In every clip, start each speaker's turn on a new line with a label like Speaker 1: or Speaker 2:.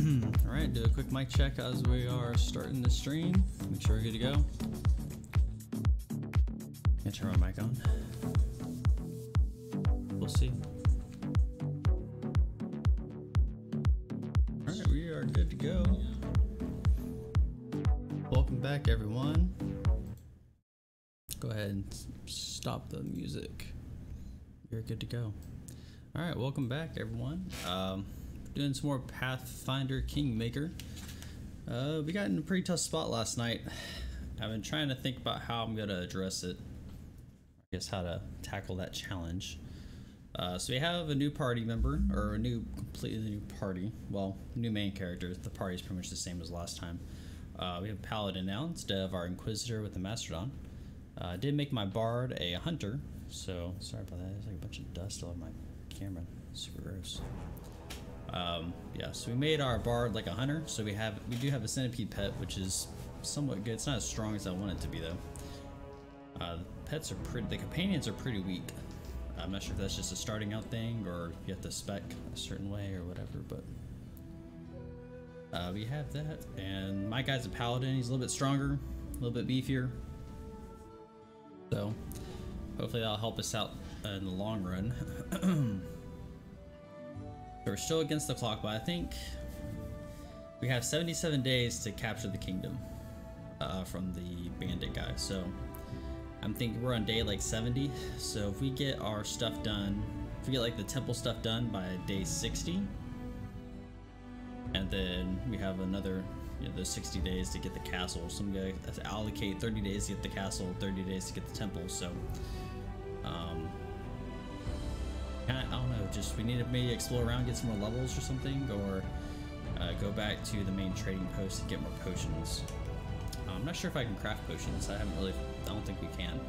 Speaker 1: Alright, do a quick mic check as we are starting the stream. Make sure we're good to go. Gonna turn my mic on. We'll see. Alright, we are good to go. Welcome back, everyone. Go ahead and stop the music. You're good to go. Alright, welcome back, everyone. Doing some more Pathfinder Kingmaker. We got in a pretty tough spot last night. I've been trying to think about how I'm gonna address it. I guess how to tackle that challenge. So we have a new party member, or a completely new party. Well, new main character. The party is pretty much the same as last time. We have Paladin now instead of our Inquisitor with the Mastodon. I did make my Bard a Hunter, so sorry about that. There's like a bunch of dust all over my camera. Super gross. Yeah, so we made our Bard like a Hunter, so we do have a Centipede pet, which is somewhat good. It's not as strong as I want it to be though. The companions are pretty weak. I'm not sure if that's just a starting out thing or you have to spec a certain way or whatever, but we have that. And my guy's a Paladin. He's a little bit stronger, a little bit beefier. So hopefully that'll help us out in the long run. We're still against the clock, but I think we have 77 days to capture the kingdom from the bandit guy. So I'm thinking we're on day like 70. So if we get our stuff done, if we get like the temple stuff done by day 60, and then we have another, those 60 days to get the castle. So I'm gonna allocate 30 days to get the castle, 30 days to get the temple. So I don't know, just we need to maybe explore around, get some more levels or something, or go back to the main trading post and get more potions. I'm not sure if I can craft potions. I don't think we can.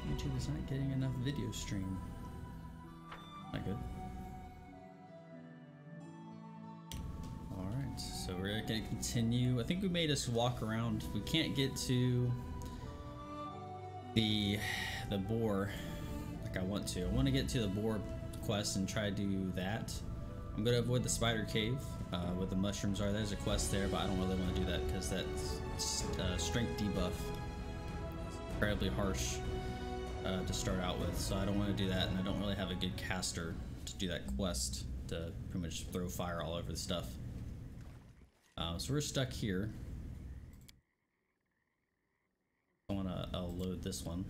Speaker 1: YouTube is not getting enough video stream. Not good. Alright, so we're gonna continue. I think we made us walk around. We can't get to the boar like I want to. I want to get to the boar quest and try to do that. I'm gonna avoid the spider cave where the mushrooms are. There's a quest there, but I don't really want to do that because that's strength debuff. It's incredibly harsh to start out with, so I don't want to do that, and I don't really have a good caster to do that quest to pretty much throw fire all over the stuff. So we're stuck here. I want to load this one.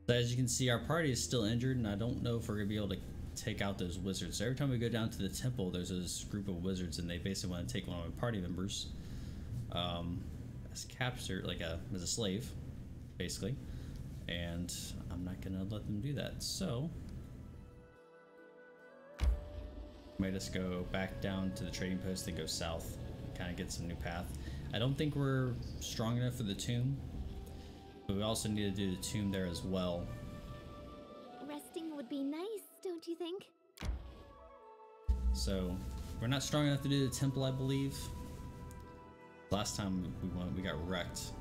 Speaker 1: So as you can see, our party is still injured, and I don't know if we're gonna be able to take out those wizards. So every time we go down to the temple, there's this group of wizards, and they basically want to take one of my party members as captured, like as a slave, basically. And I'm not gonna let them do that. So might just go back down to the trading post and go south and kind of get some new path. I don't think we're strong enough for the tomb, but we also need to do the tomb there as well.
Speaker 2: Resting would be nice, don't you think?
Speaker 1: So we're not strong enough to do the temple, I believe. Last time we went, we got wrecked.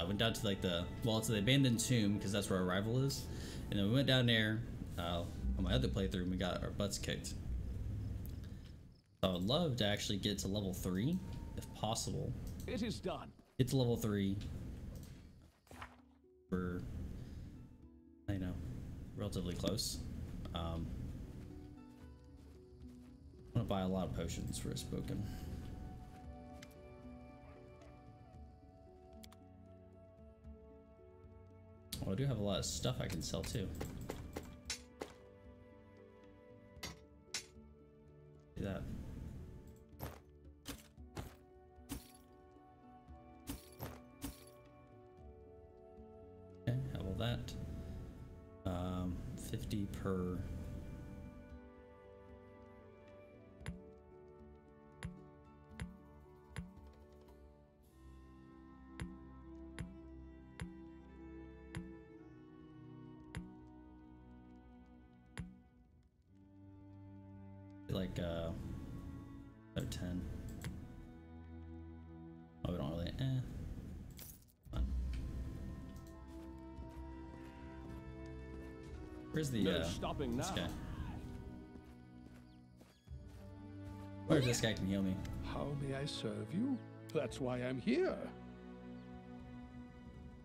Speaker 1: Went down to like to the abandoned tomb because that's where our rival is, and then we went down there on my other playthrough and we got our butts kicked. I would love to actually get to level 3 if possible.
Speaker 3: It is done. Get
Speaker 1: to level 3 for, relatively close. I want to buy a lot of potions for a spoken. Oh, I do have a lot of stuff I can sell too. Do that. Okay, how about that? 50 per. Like 10. Oh, we don't really fun. Where's the
Speaker 3: No stopping
Speaker 1: this
Speaker 3: now.
Speaker 1: guy? Where if this guy can heal me?
Speaker 4: How may I serve you? That's why I'm here.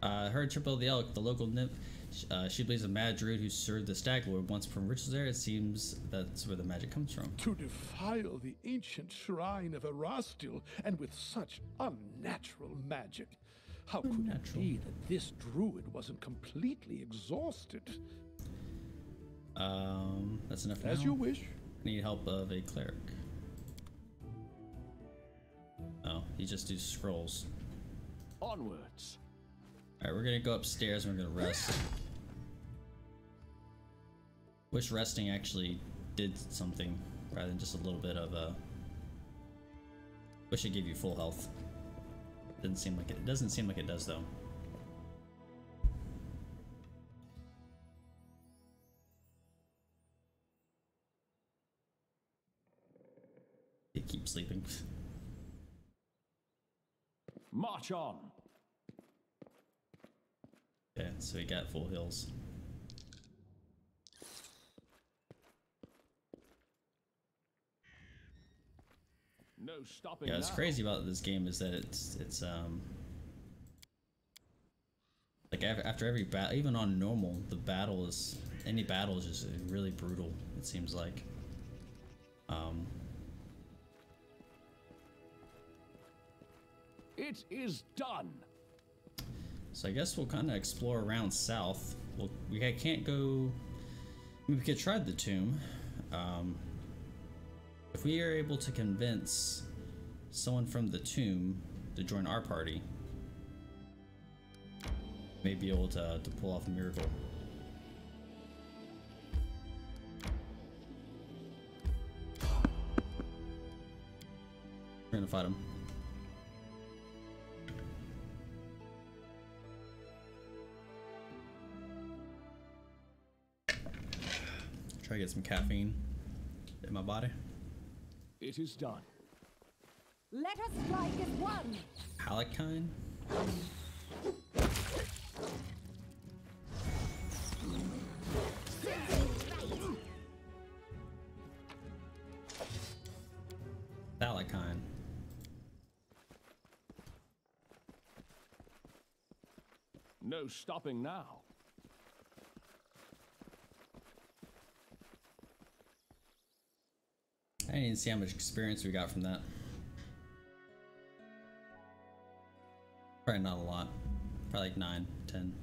Speaker 1: I heard Triple the Elk, the local nymph. She believes a mad druid who served the Stag Lord once from rituals there. It seems that's where the magic comes from.
Speaker 4: To defile the ancient shrine of Erastil, and with such unnatural magic. How could it be that this druid wasn't completely exhausted?
Speaker 1: That's enough.
Speaker 4: As
Speaker 1: now.
Speaker 4: you wish.
Speaker 1: I need help of a cleric. Oh, he just do scrolls.
Speaker 3: Onwards.
Speaker 1: Alright, we're gonna go upstairs and we're gonna rest. Wish resting actually did something rather than just a little bit of a. Wish it gave you full health. Doesn't seem like it. It doesn't seem like it does though. It keeps sleeping.
Speaker 3: March on.
Speaker 1: Okay, so we got full heals.
Speaker 3: No stopping
Speaker 1: Yeah, what's
Speaker 3: now.
Speaker 1: crazy about this game is that it's like after every battle, even on normal, the battle is any battle is just really brutal. It seems like.
Speaker 3: It is done.
Speaker 1: So I guess we'll kind of explore around south. We can't go. I mean, we could try the tomb. If we are able to convince someone from the tomb to join our party, may be able to pull off a miracle. We're gonna fight him. Try to get some caffeine in my body.
Speaker 3: It is done.
Speaker 5: Let us strike as one.
Speaker 1: Paladin? Paladin.
Speaker 3: No stopping now.
Speaker 1: I didn't even see how much experience we got from that. Probably not a lot. Probably like 9, 10.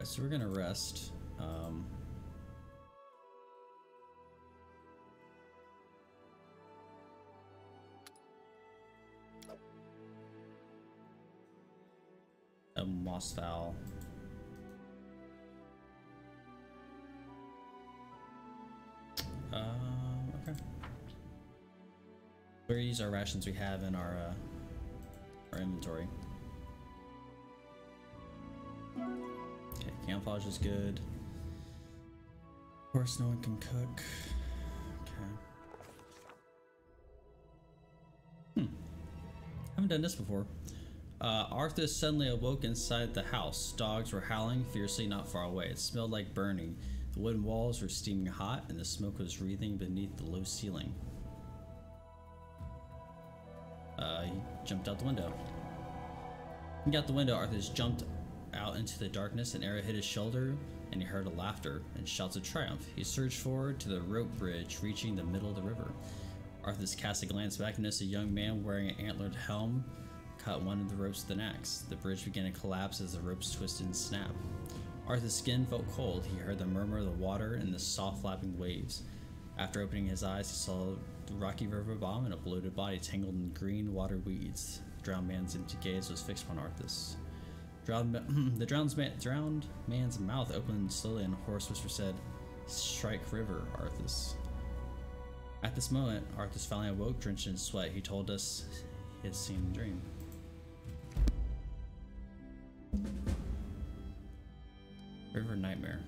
Speaker 1: So we're gonna rest. A moss fowl. Okay. We're gonna use our rations we have in our inventory. Okay, camouflage is good. Of course, no one can cook. Okay. Haven't done this before. Arthur suddenly awoke inside the house. Dogs were howling fiercely not far away. It smelled like burning. The wooden walls were steaming hot, and the smoke was wreathing beneath the low ceiling. He jumped out the window. Looking out the window, Arthur jumped out into the darkness. An arrow hit his shoulder, and he heard a laughter and shouts of triumph. He surged forward to the rope bridge, reaching the middle of the river. Arthur cast a glance back and noticed a young man wearing an antlered helm cut one of the ropes with an axe. The bridge began to collapse as the ropes twisted and snapped. Arthur's skin felt cold. He heard the murmur of the water and the soft lapping waves. After opening his eyes, he saw the rocky river bottom and a bloated body tangled in green water weeds. The drowned man's empty gaze was fixed upon Arthur. The drowned man's mouth opened slowly, and a hoarse whisper said, "Strike river, Arthur." At this moment, Arthur finally awoke, drenched in sweat. He told us he had seen a dream. River Nightmare.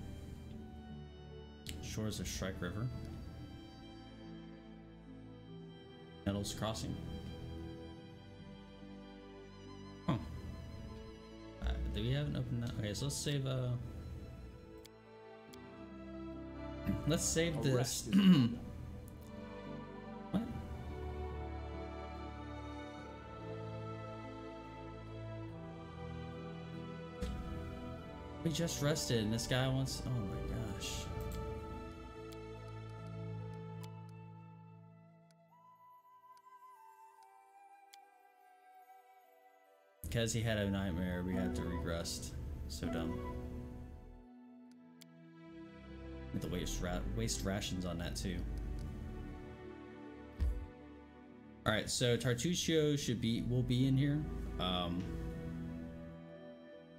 Speaker 1: Shores of Shrike River. Nettles Crossing. Huh. Do we haven't opened that? Okay, so let's save let's save this. What? We just rested and this guy wants, oh my gosh. Because he had a nightmare, we had to re-rest. So dumb. With the waste rations on that too. Alright, so Tartuccio will be in here.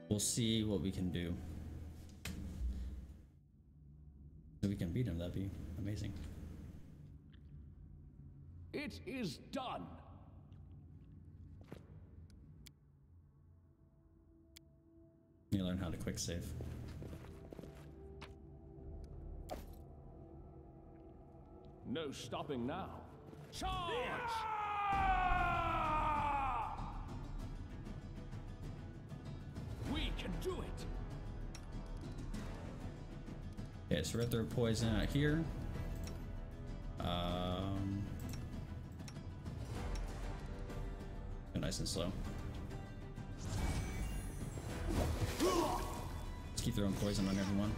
Speaker 1: We'll see what we can do. If we can beat him, that'd be amazing.
Speaker 3: It is done.
Speaker 1: You learn how to quick save.
Speaker 3: No stopping now. Charge! We can do it.
Speaker 1: Okay, so we're gonna throw poison out here. Go nice and slow. Let's keep throwing poison on everyone.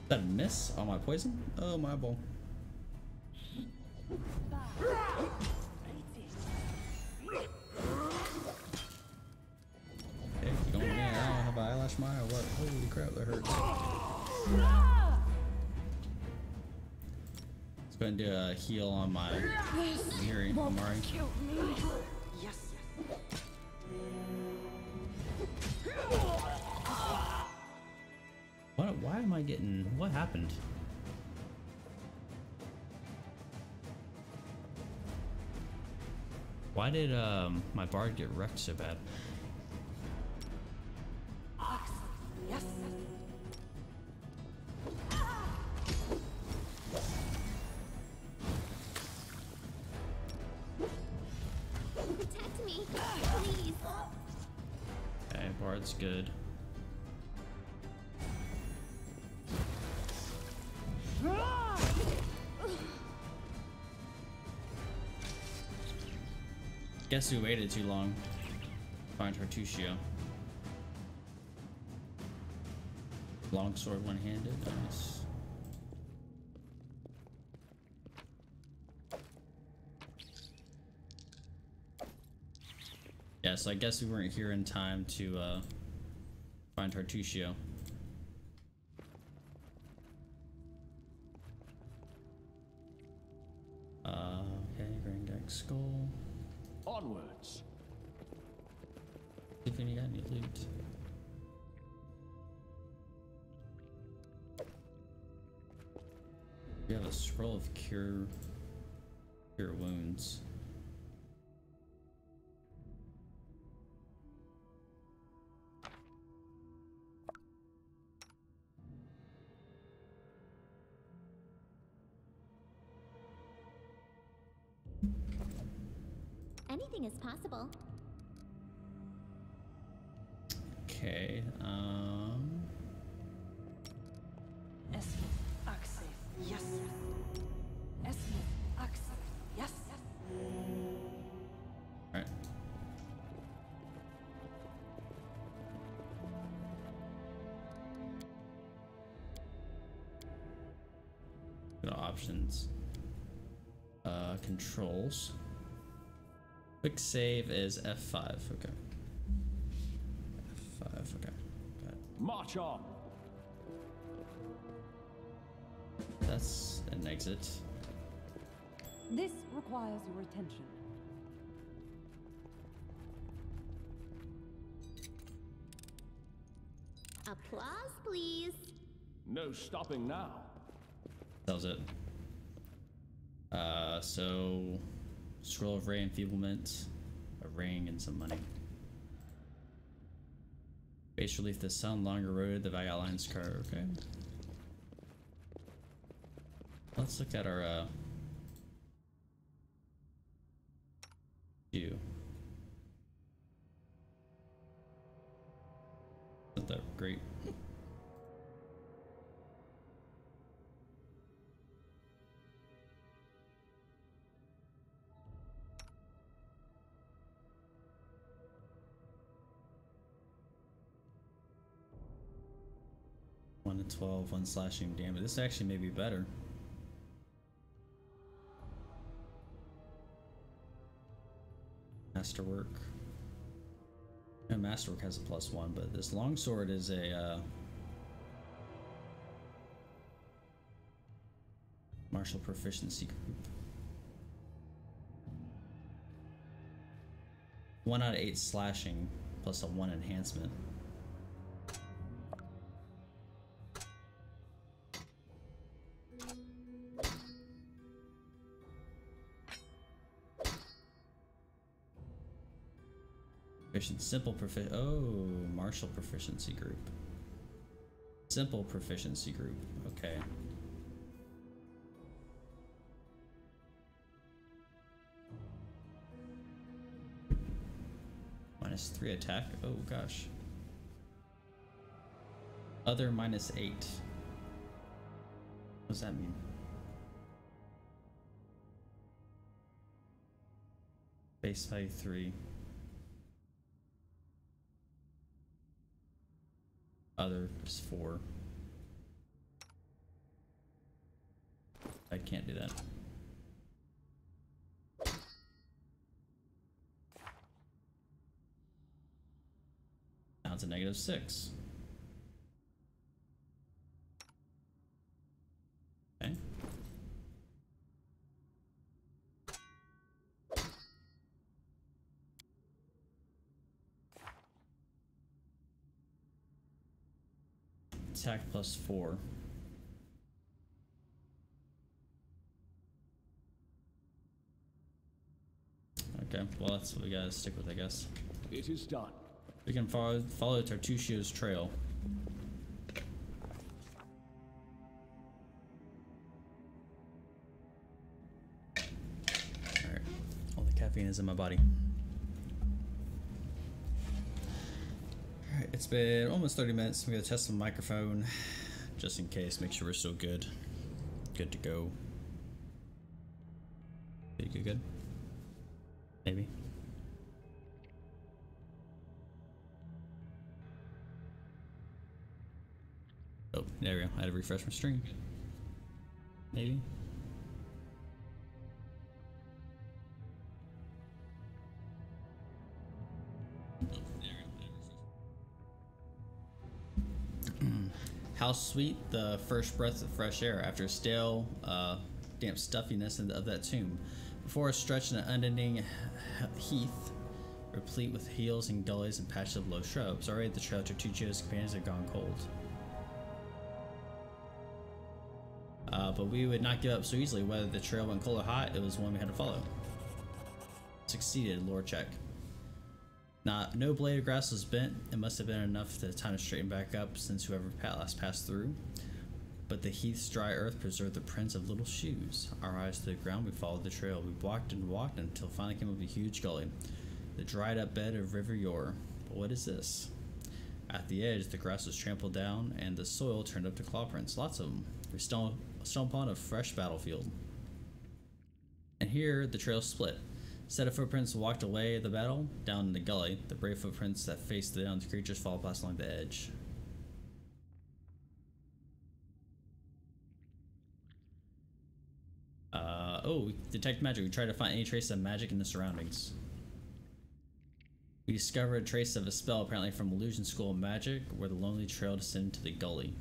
Speaker 1: Is that a miss on my poison? Oh, my ball. Okay, you going in there? I don't have an eyelash mine or what? Holy crap, that hurts. Let's go ahead and do a heal on my Amari.
Speaker 5: Yes.
Speaker 1: What? Why am I getting? What happened? Why did my bard get wrecked so bad?
Speaker 5: Yes.
Speaker 2: Protect me, please.
Speaker 1: Okay, bard's good. Guess who waited too long? Find Tartuccio. Longsword one-handed, nice. Yeah, so I guess we weren't here in time to find Tartuccio. Okay, Grand Deck Skull.
Speaker 3: Onwards.
Speaker 1: See if any got any loot. We have a scroll of cure wounds.
Speaker 2: Anything is possible.
Speaker 1: Okay,
Speaker 5: Yes. Yes.
Speaker 1: alright. Good options. Controls. Quick save is F5, okay. F5, okay. Got it.
Speaker 3: March on.
Speaker 1: That's an exit.
Speaker 5: This requires your attention.
Speaker 2: Applause, please.
Speaker 3: No stopping now.
Speaker 1: That was it. So Scroll of Ray Enfeeblement, a ring, and some money. Base relief, the sun long eroded the vague outlines card. Okay. Let's look at our view. Not that great. One to 12, 1 slashing damage. This actually may be better. Masterwork. No, Masterwork has a +1, but this longsword is a martial proficiency group. 1 out of 8 slashing plus a 1 enhancement. Simple proficiency. Oh, martial proficiency group. Simple proficiency group. Okay. -3 attack. Oh gosh. Other -8. What does that mean? Base value 3. Other is 4. I can't do that. Now it's a -6. Okay. Attack +4. Okay, well that's what we gotta stick with, I guess.
Speaker 3: It is done.
Speaker 1: We can follow Tartuccio's trail. Alright, all the caffeine is in my body. Alright, it's been almost 30 minutes. I'm gonna test the microphone just in case, make sure we're still good. Good to go. Good? Maybe. Oh, there we go. I had to refresh my stream. Maybe. How sweet the first breath of fresh air after stale, damp stuffiness of that tomb. Before a stretch in an unending heath, replete with hills and gullies and patches of low shrubs. Already the trail Tartuccio's companions had gone cold. But we would not give up so easily. Whether the trail went cold or hot, it was one we had to follow. Succeeded, lore check. No blade of grass was bent. It must have been enough to time to straighten back up since whoever last passed through. But the heath's dry earth preserved the prints of little shoes. Our eyes to the ground, we followed the trail. We walked and walked until finally came up a huge gully. The dried up bed of River Yor. But what is this? At the edge, the grass was trampled down and the soil turned up to claw prints. Lots of them. We stumbled upon a fresh battlefield. And here, the trail split. Set of footprints walked away the battle, down in the gully. The brave footprints that faced the downed creatures followed past along the edge. Oh, detect magic. We tried to find any trace of magic in the surroundings. We discovered a trace of a spell, apparently from Illusion School of Magic, where the lonely trail descended to the gully.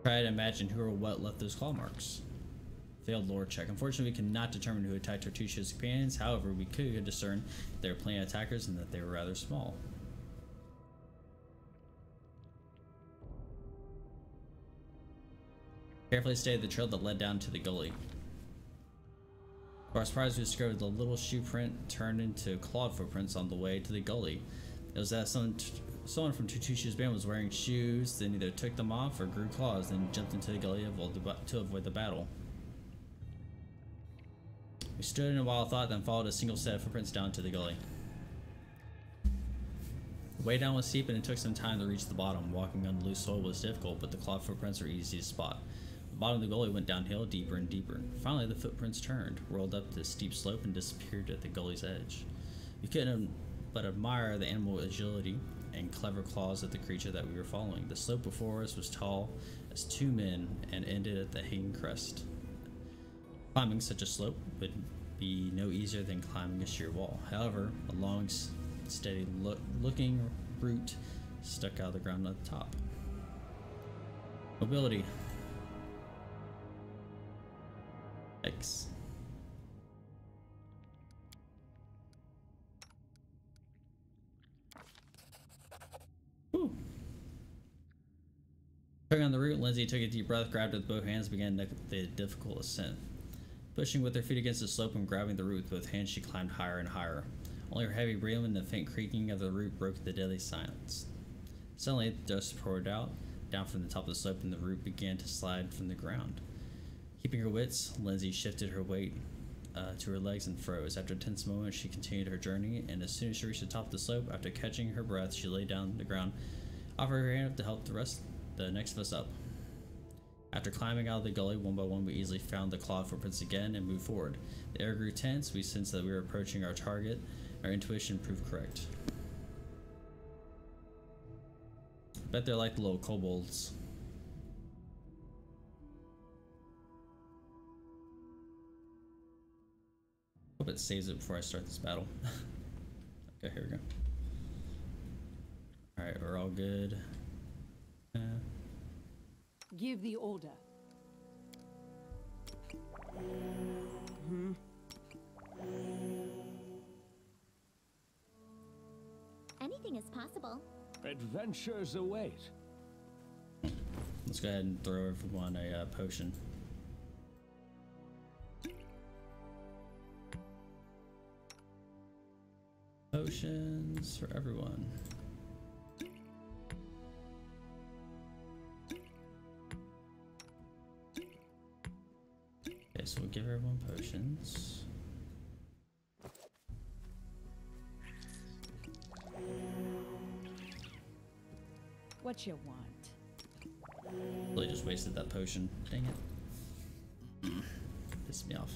Speaker 1: Try to imagine who or what left those claw marks. Failed lore check. Unfortunately, we cannot determine who attacked Tartuccio's companions. However, we could discern that there were plenty of attackers and that they were rather small. Carefully stayed the trail that led down to the gully. To our surprise, we discovered the little shoe print turned into clawed footprints on the way to the gully. It was as someone from Tutushi's band was wearing shoes, then either took them off or grew claws, then jumped into the gully to avoid the battle. We stood in a wild thought, then followed a single set of footprints down to the gully. The way down was steep and it took some time to reach the bottom. Walking on loose soil was difficult, but the clawed footprints were easy to spot. The bottom of the gully went downhill deeper and deeper. Finally, the footprints turned, rolled up the steep slope, and disappeared at the gully's edge. We couldn't but admire the animal agility and clever claws of the creature that we were following. The slope before us was tall as 2 men and ended at the hanging crest. Climbing such a slope would be no easier than climbing a sheer wall. However, a long, steady looking route stuck out of the ground at the top. Mobility. X. Whew. Turning on the route, Lindsay took a deep breath, grabbed it with both hands, began the difficult ascent. Pushing with her feet against the slope and grabbing the root with both hands, she climbed higher and higher. Only her heavy breathing and the faint creaking of the root broke the deadly silence. Suddenly, the dust poured out, down from the top of the slope, and the root began to slide from the ground. Keeping her wits, Lindsay shifted her weight to her legs and froze. After a tense moment, she continued her journey, and as soon as she reached the top of the slope, after catching her breath, she lay down on the ground, offered her hand up to help the next of us up. After climbing out of the gully one by one, we easily found the clawed footprints again and moved forward. The air grew tense. We sensed that we were approaching our target. Our intuition proved correct. I bet they're like the little kobolds. Hope it saves it before I start this battle. Okay, here we go. Alright, we're all good.
Speaker 5: Give the order.
Speaker 2: Anything is possible.
Speaker 3: Adventures await.
Speaker 1: Let's go ahead and throw everyone a potion. Potions for everyone. Okay, so we'll give everyone potions.
Speaker 5: What you want?
Speaker 1: Really just wasted that potion. Dang it. Pissed me off.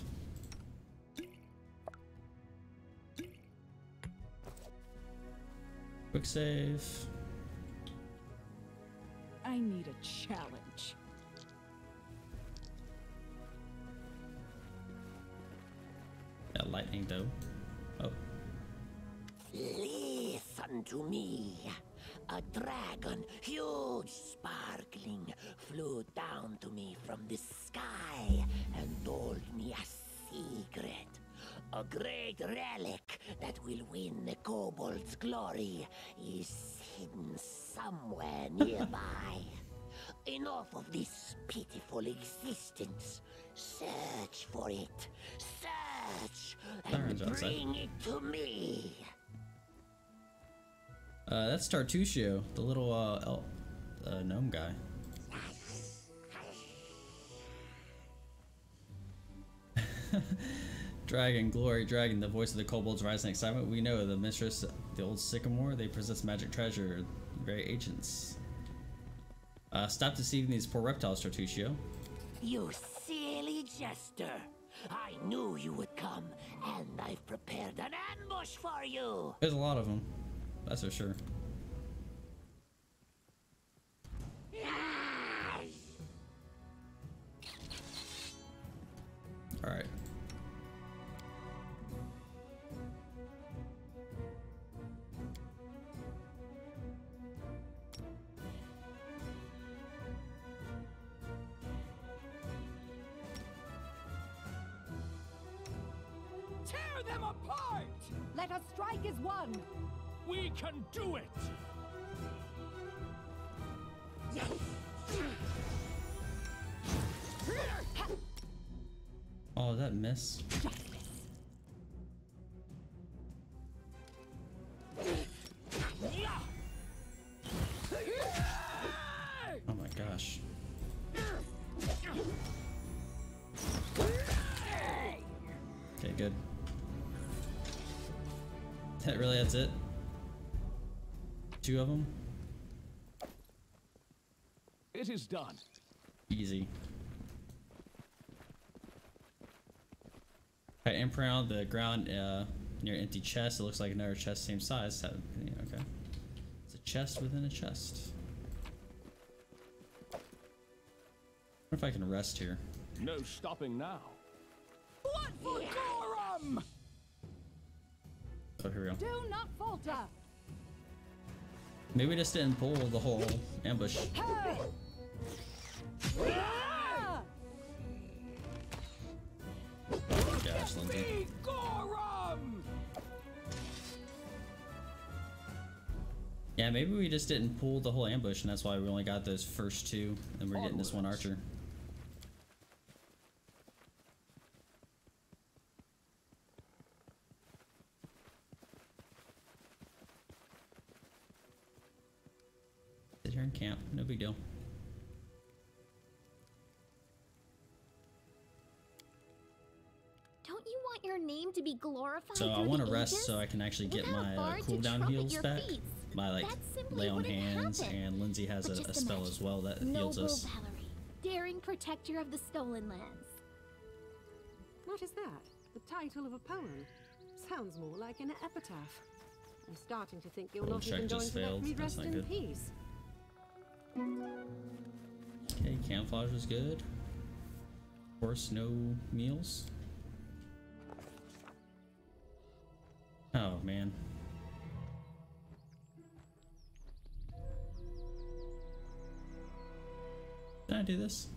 Speaker 1: Quick save.
Speaker 5: I need a challenge.
Speaker 1: Yeah, lightning though. Oh.
Speaker 6: Listen to me. A dragon, huge, sparkling, flew down to me from the sky and told me a secret. A great relic that will win the kobold's glory is hidden somewhere nearby. Enough of this pitiful existence. Search for it. Search and bring it to me.
Speaker 1: That's Tartusio, the little gnome guy. Dragon, glory, dragon, the voice of the kobolds rising in excitement. We know the mistress, the old sycamore, they possess magic treasure, very ancients. Stop deceiving these poor reptiles, Tartusio.
Speaker 6: You silly jester. I knew you would come, and I've prepared an ambush for you.
Speaker 1: There's a lot of them, that's for sure. All right.
Speaker 3: Tear them apart!
Speaker 5: Let us strike as one.
Speaker 3: We can do it!
Speaker 1: Oh, that miss. Oh my gosh. Okay, good. That really, that's it? 2 of them?
Speaker 3: It is done.
Speaker 1: Easy. If I imprint on the ground near an empty chest, it looks like another chest same size. That, yeah, okay. It's a chest within a chest. I wonder if I can rest here.
Speaker 3: No stopping now. Blood for Gorum!
Speaker 1: Oh, here we go.
Speaker 5: Do not falter.
Speaker 1: Maybe we just didn't pull the whole ambush.
Speaker 5: Hey! Ah!
Speaker 1: Gosh, Lindsay.
Speaker 3: Be Gorum!
Speaker 1: Yeah, maybe we just didn't pull the whole ambush, and that's why we only got those first 2, and we're getting this one archer. Sit here and camp, no big deal.
Speaker 2: Don't you want your name to be glorified?
Speaker 1: So I
Speaker 2: through
Speaker 1: want to
Speaker 2: the
Speaker 1: rest
Speaker 2: ages?
Speaker 1: so I can actually get
Speaker 2: Without a
Speaker 1: my
Speaker 2: bard to
Speaker 1: cooldown
Speaker 2: trumpet
Speaker 1: heals
Speaker 2: your
Speaker 1: back.
Speaker 2: feats.
Speaker 1: My like
Speaker 2: That simply
Speaker 1: lay on
Speaker 2: wouldn't
Speaker 1: hands,
Speaker 2: happen.
Speaker 1: and Lindsay has
Speaker 2: But
Speaker 1: a
Speaker 2: just
Speaker 1: spell
Speaker 2: imagine.
Speaker 1: as well that heals
Speaker 2: Noble
Speaker 1: us.
Speaker 2: Valerie, daring protector of the stolen lands.
Speaker 7: What is that? The title of a poem? Sounds more like an epitaph. I'm starting to think you're
Speaker 1: Roll
Speaker 7: not
Speaker 1: check
Speaker 7: even going
Speaker 1: just
Speaker 7: to let
Speaker 1: failed.
Speaker 7: me
Speaker 1: That's
Speaker 7: rest
Speaker 1: not
Speaker 7: in
Speaker 1: good.
Speaker 7: peace.
Speaker 1: Okay, camouflage was good. Of course, no meals. Oh man. Did I do this?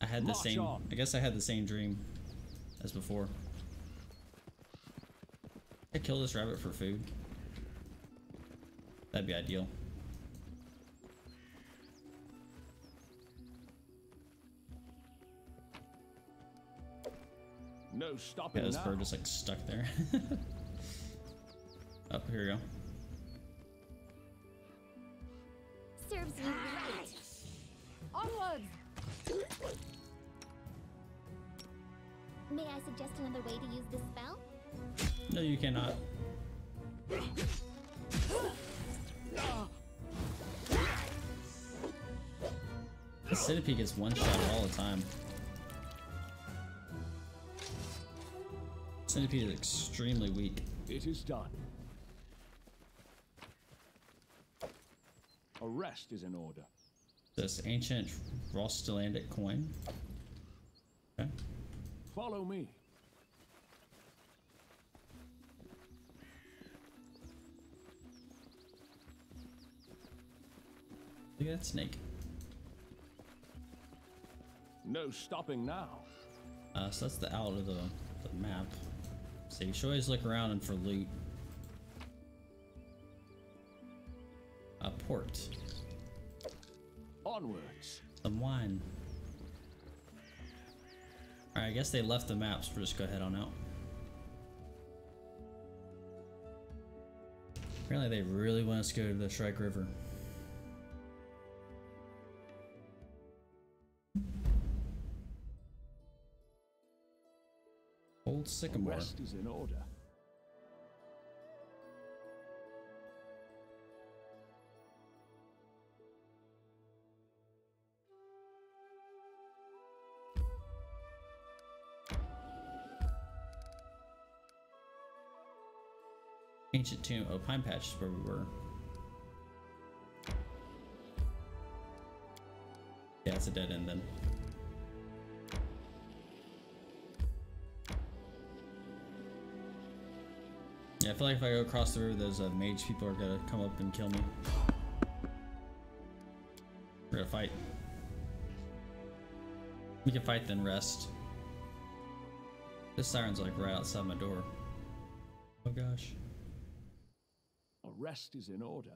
Speaker 1: I had the
Speaker 3: March
Speaker 1: same.
Speaker 3: on.
Speaker 1: I guess I had the same dream as before. I kill this rabbit for food. That'd be ideal.
Speaker 3: No stopping
Speaker 1: Yeah, this
Speaker 3: now.
Speaker 1: bird is like stuck there. Oh, here we go.
Speaker 2: Serves you right.
Speaker 5: Onwards!
Speaker 2: May I suggest another way to use this spell?
Speaker 1: No, you cannot. The centipede gets one shot all the time. Centipede is extremely weak.
Speaker 3: It is done. A rest is in order.
Speaker 1: This ancient Rostelandic coin. Okay.
Speaker 3: Follow me.
Speaker 1: Look at that snake.
Speaker 3: No stopping now.
Speaker 1: So that's the out of the map. So you should always look around and for loot. A port.
Speaker 3: Onwards.
Speaker 1: Some wine. Alright, I guess they left the map, so we'll just go ahead on out. Apparently they really want us to go to the Shrike River. Old Sycamore.
Speaker 3: Rest is in order.
Speaker 1: Ancient Tomb. Oh, Pine Patch is where we were. Yeah, it's a dead end then. Yeah, I feel like if I go across the river, those mage people are gonna come up and kill me. We're gonna fight. We can fight then rest. This siren's like right outside my door. Oh gosh.
Speaker 3: rest is in order.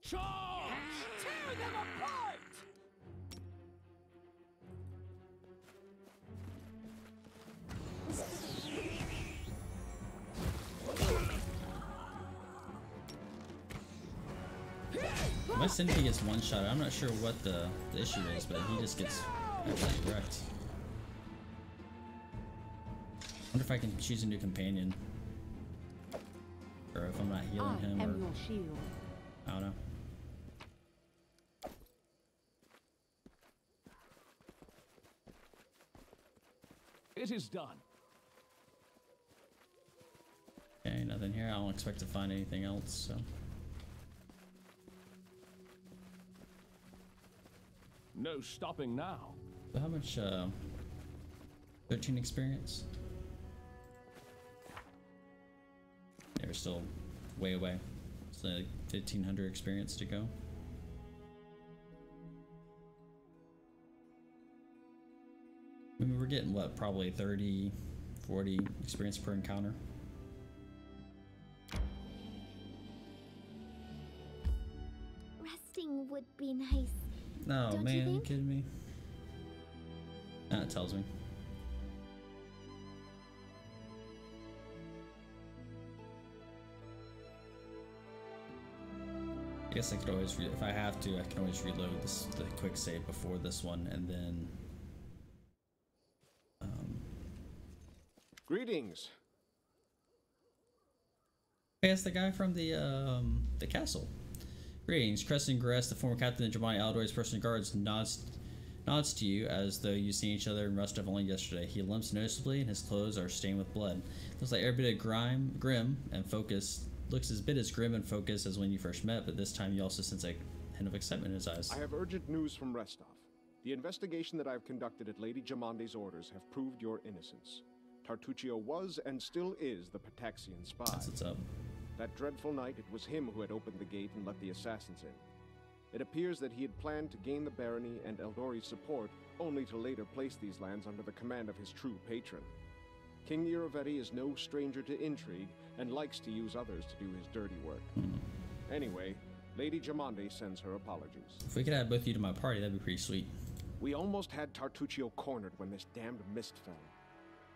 Speaker 3: Charge! Tear them apart!
Speaker 1: My Synthi gets one shot. I'm not sure what the issue is, but he just gets absolutely wrecked. I wonder if I can choose a new companion. Or if I'm not healing him,
Speaker 5: I am
Speaker 1: or
Speaker 5: your shield.
Speaker 1: I don't know.
Speaker 3: It is done.
Speaker 1: Okay, nothing here. I don't expect to find anything else, so.
Speaker 3: No stopping now.
Speaker 1: So how much, 13 experience? Yeah, we're still way away. It's like 1,500 experience to go. I mean, we're getting, what, probably 30, 40 experience per encounter.
Speaker 2: Resting would be nice.
Speaker 1: No,
Speaker 2: Don't
Speaker 1: man,
Speaker 2: you
Speaker 1: are you
Speaker 2: think?
Speaker 1: kidding me? It tells me. I guess I could always, if I have to, I can always reload the quick save before this one, and then.
Speaker 8: Greetings.
Speaker 1: Hey, it's the guy from the castle. Greetings, Crescent Grass, the former captain of Jamani Aldroy's personal guards, nods to you as though you've seen each other in Rustov only yesterday. He limps noticeably, and his clothes are stained with blood. Looks like every bit of grim and focus. Looks as bit as grim and focused as when you first met, but this time you also sense a hint of excitement in his eyes.
Speaker 8: I have urgent news from Restov. The investigation that I have conducted at Lady Jamandi's orders have proved your innocence. Tartuccio was and still is the Pataxian spy.
Speaker 1: That's what's up.
Speaker 8: That dreadful night, it was him who had opened the gate and let the assassins in. It appears that he had planned to gain the barony and Eldori's support, only to later place these lands under the command of his true patron. King Iravetti is no stranger to intrigue, and likes to use others to do his dirty work. Anyway, Lady Jamandi sends her apologies.
Speaker 1: If we could add both of you to my party, that'd be pretty sweet.
Speaker 8: We almost had Tartuccio cornered when this damned mist fell.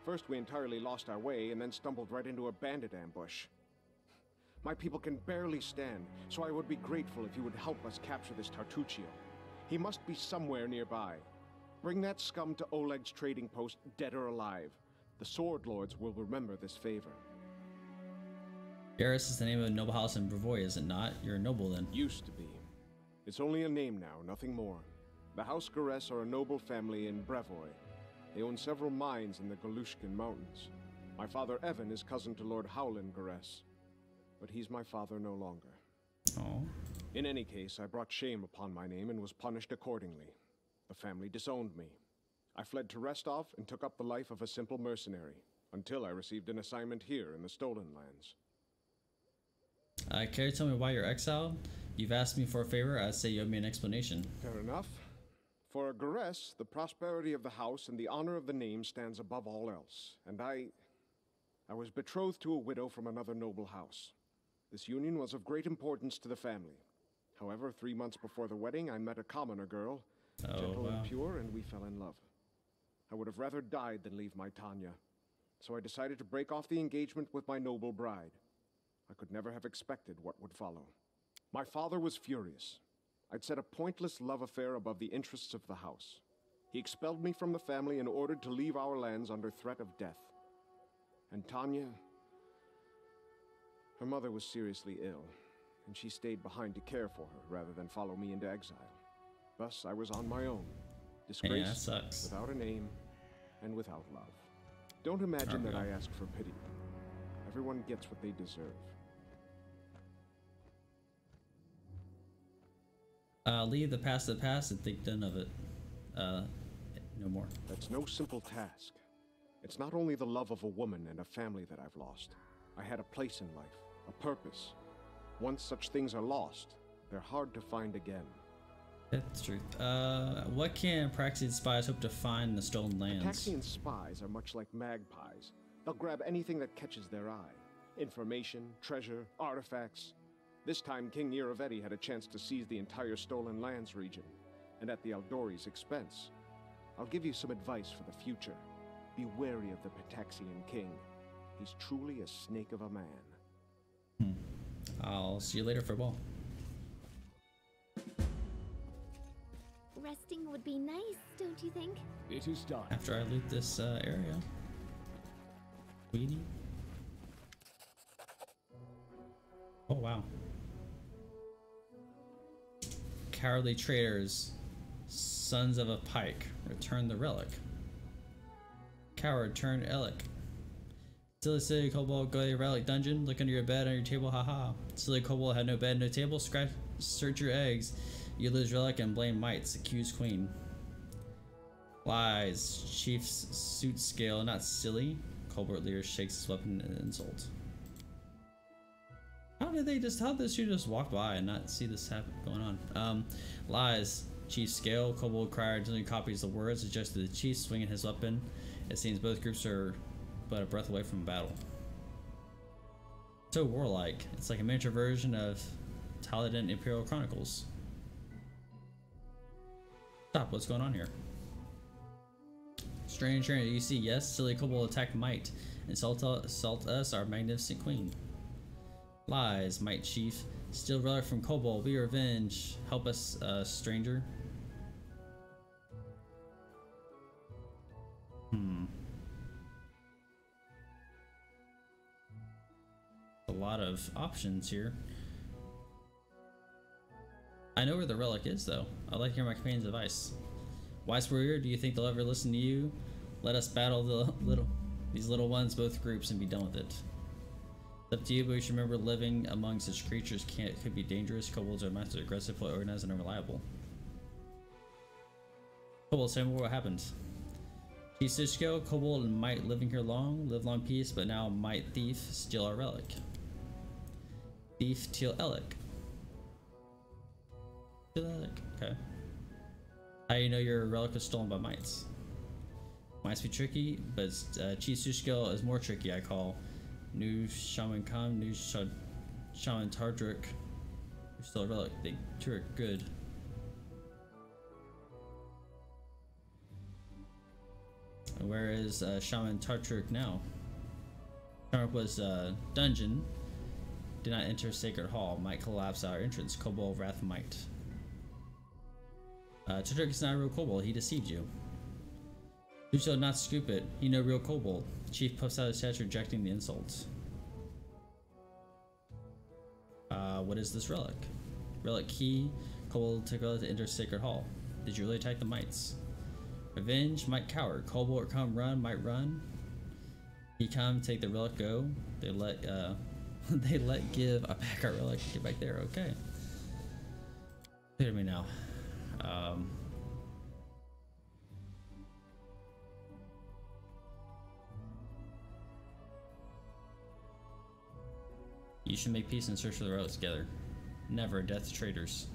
Speaker 8: First we entirely lost our way, and then stumbled right into a bandit ambush. My people can barely stand, so I would be grateful if you would help us capture this Tartuccio. He must be somewhere nearby. Bring that scum to Oleg's trading post, dead or alive. The Sword Lords will remember this favor.
Speaker 1: Garrus is the name of a noble house in Brevoy, is it not? You're a noble then.
Speaker 8: Used to be. It's only a name now, nothing more. The House Garess are a noble family in Brevoy. They own several mines in the Galushkin Mountains. My father Evan is cousin to Lord Howland Garess, but he's my father no longer.
Speaker 1: Oh.
Speaker 8: In any case, I brought shame upon my name and was punished accordingly. The family disowned me. I fled to Restov and took up the life of a simple mercenary, until I received an assignment here in the Stolen Lands.
Speaker 1: Care you tell me why you're exiled? You've asked me for a favor, I'd say you owe me an explanation.
Speaker 8: Fair enough. For a Garess, the prosperity of the house and the honor of the name stands above all else, and I was betrothed to a widow from another noble house. This union was of great importance to the family. However, 3 months before the wedding, I met a commoner girl, gentle and pure, and we fell in love. I would have rather died than leave my Tanya, so I decided to break off the engagement with my noble bride. I could never have expected what would follow. My father was furious. I'd set a pointless love affair above the interests of the house. He expelled me from the family and ordered to leave our lands under threat of death. And Tanya, her mother was seriously ill, and she stayed behind to care for her rather than follow me into exile. Thus, I was on my own, disgraced, without a name, and without love. Don't imagine that I ask for pity. Everyone gets what they deserve.
Speaker 1: Leave the past and think none of it. No more.
Speaker 8: That's no simple task. It's not only the love of a woman and a family that I've lost. I had a place in life, a purpose. Once such things are lost, they're hard to find again.
Speaker 1: That's true. What can Praxian spies hope to find in the Stolen Lands?
Speaker 8: Pataxian spies are much like magpies. They'll grab anything that catches their eye. Information, treasure, artifacts. This time, King Niravetti had a chance to seize the entire Stolen Lands region, and at the Eldori's expense. I'll give you some advice for the future. Be wary of the Pataxian King. He's truly a snake of a man.
Speaker 1: I'll see you later for a ball.
Speaker 2: Resting would be nice, don't you think?
Speaker 3: It is done.
Speaker 1: After I loot this area. Weedy. Oh wow. Cowardly traitors, sons of a pike, return the relic. Coward turned Elic. Silly kobold, go to your relic dungeon, look under your bed, on your table, haha. Silly kobold had no bed, no table, search your eggs. You lose relic and blame mites, accuse queen. Lies, chief's suit scale, not silly. Kobold leader shakes his weapon in insult. How did this dude just walk by and not see this happen going on? Lies, chief scale, kobold crier gently copies the words, adjusts to the chief, swinging his weapon. It seems both groups are but a breath away from battle. So warlike. It's like a miniature version of Paladin Imperial Chronicles. Stop, what's going on here? Strange trainer, you see, yes, silly kobold attack might. Insult us, our magnificent queen. Lies, might chief. Steal relic from kobold, be revenge. Help us, stranger. A lot of options here. I know where the relic is, though. I'd like to hear my companion's advice. Wise warrior, do you think they'll ever listen to you? Let us battle these little ones, both groups, and be done with it. It's up to you, but we should remember living among such creatures could be dangerous. Kobolds are masters, aggressive, fully organized, and unreliable. Kobold, say more what happened. Chief Sishko, kobold and might living here long, live long peace, but now might thief steal our relic. Thief teal Elic. Teal Elic, okay. How do you know your relic was stolen by mites? Might be tricky, but Chief Sishko is more tricky, I call. New Shaman Khan, new Shaman Tardric. Who stole a relic? They two are good. And where is Shaman Tardric now? Tardric was dungeon. Did not enter Sacred Hall. Might collapse our entrance. Kobold Wrath Might. Tardric is not a real kobold. He deceived you. You shall not scoop it. He no real kobold. Chief puffs out his chest, rejecting the insults. What is this relic? Relic key. Kobold took relic to enter Sacred Hall. Did you really attack the mites? Revenge, might coward. Kobold come run, might run. He come, take the relic, go. They let give a back our relic. Get back there, okay. Look at me now. You should make peace and search for the relic together. Never, death to traitors.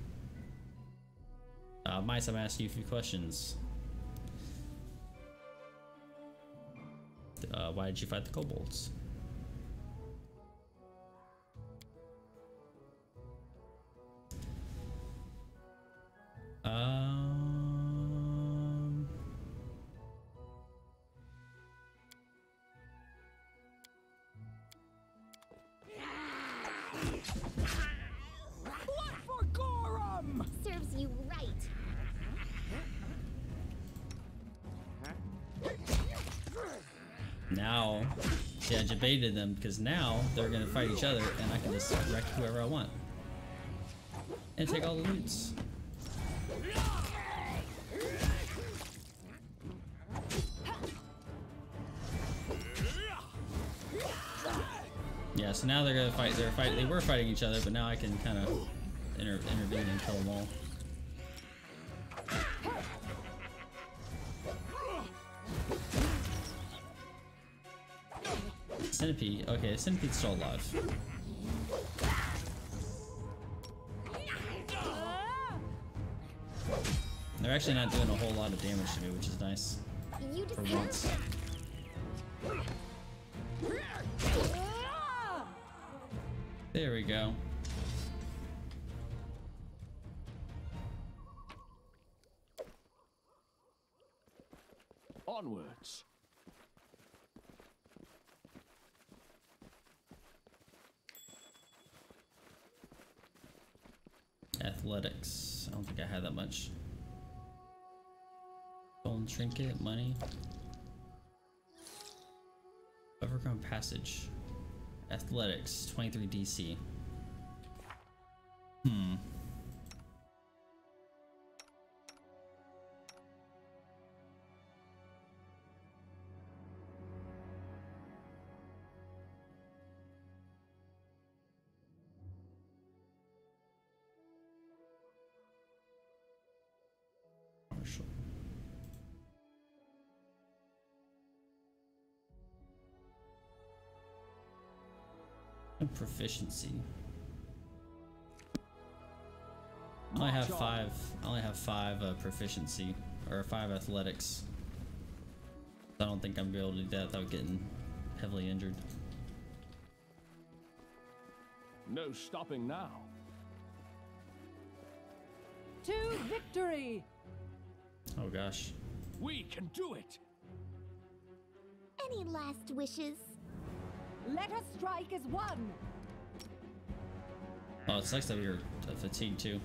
Speaker 1: Mice, I'm asking you a few questions. Why did you fight the kobolds?
Speaker 3: What for Gorum?
Speaker 2: Serves you right.
Speaker 1: Now, yeah, I debated them because now they're gonna fight each other and I can just wreck whoever I want. And take all the loots. Yeah, so now they're gonna fight. They were fighting each other, but now I can kind of intervene and kill them all. Centipede. Okay, Centipede's still alive. They're actually not doing a whole lot of damage to me, which is nice. For once. There we go.
Speaker 3: Onwards.
Speaker 1: Athletics. I don't think I had that much. Bone trinket, money. Overcome passage. Athletics, 23 DC. Martial. And proficiency. I only have five. I only have five proficiency or 5 athletics. I don't think I'm gonna be able to do that without getting heavily injured.
Speaker 3: No stopping now.
Speaker 5: To victory!
Speaker 1: Oh gosh.
Speaker 3: We can do it.
Speaker 2: Any last wishes?
Speaker 5: Let us strike as one!
Speaker 1: Oh, it sucks that you're fatigued too.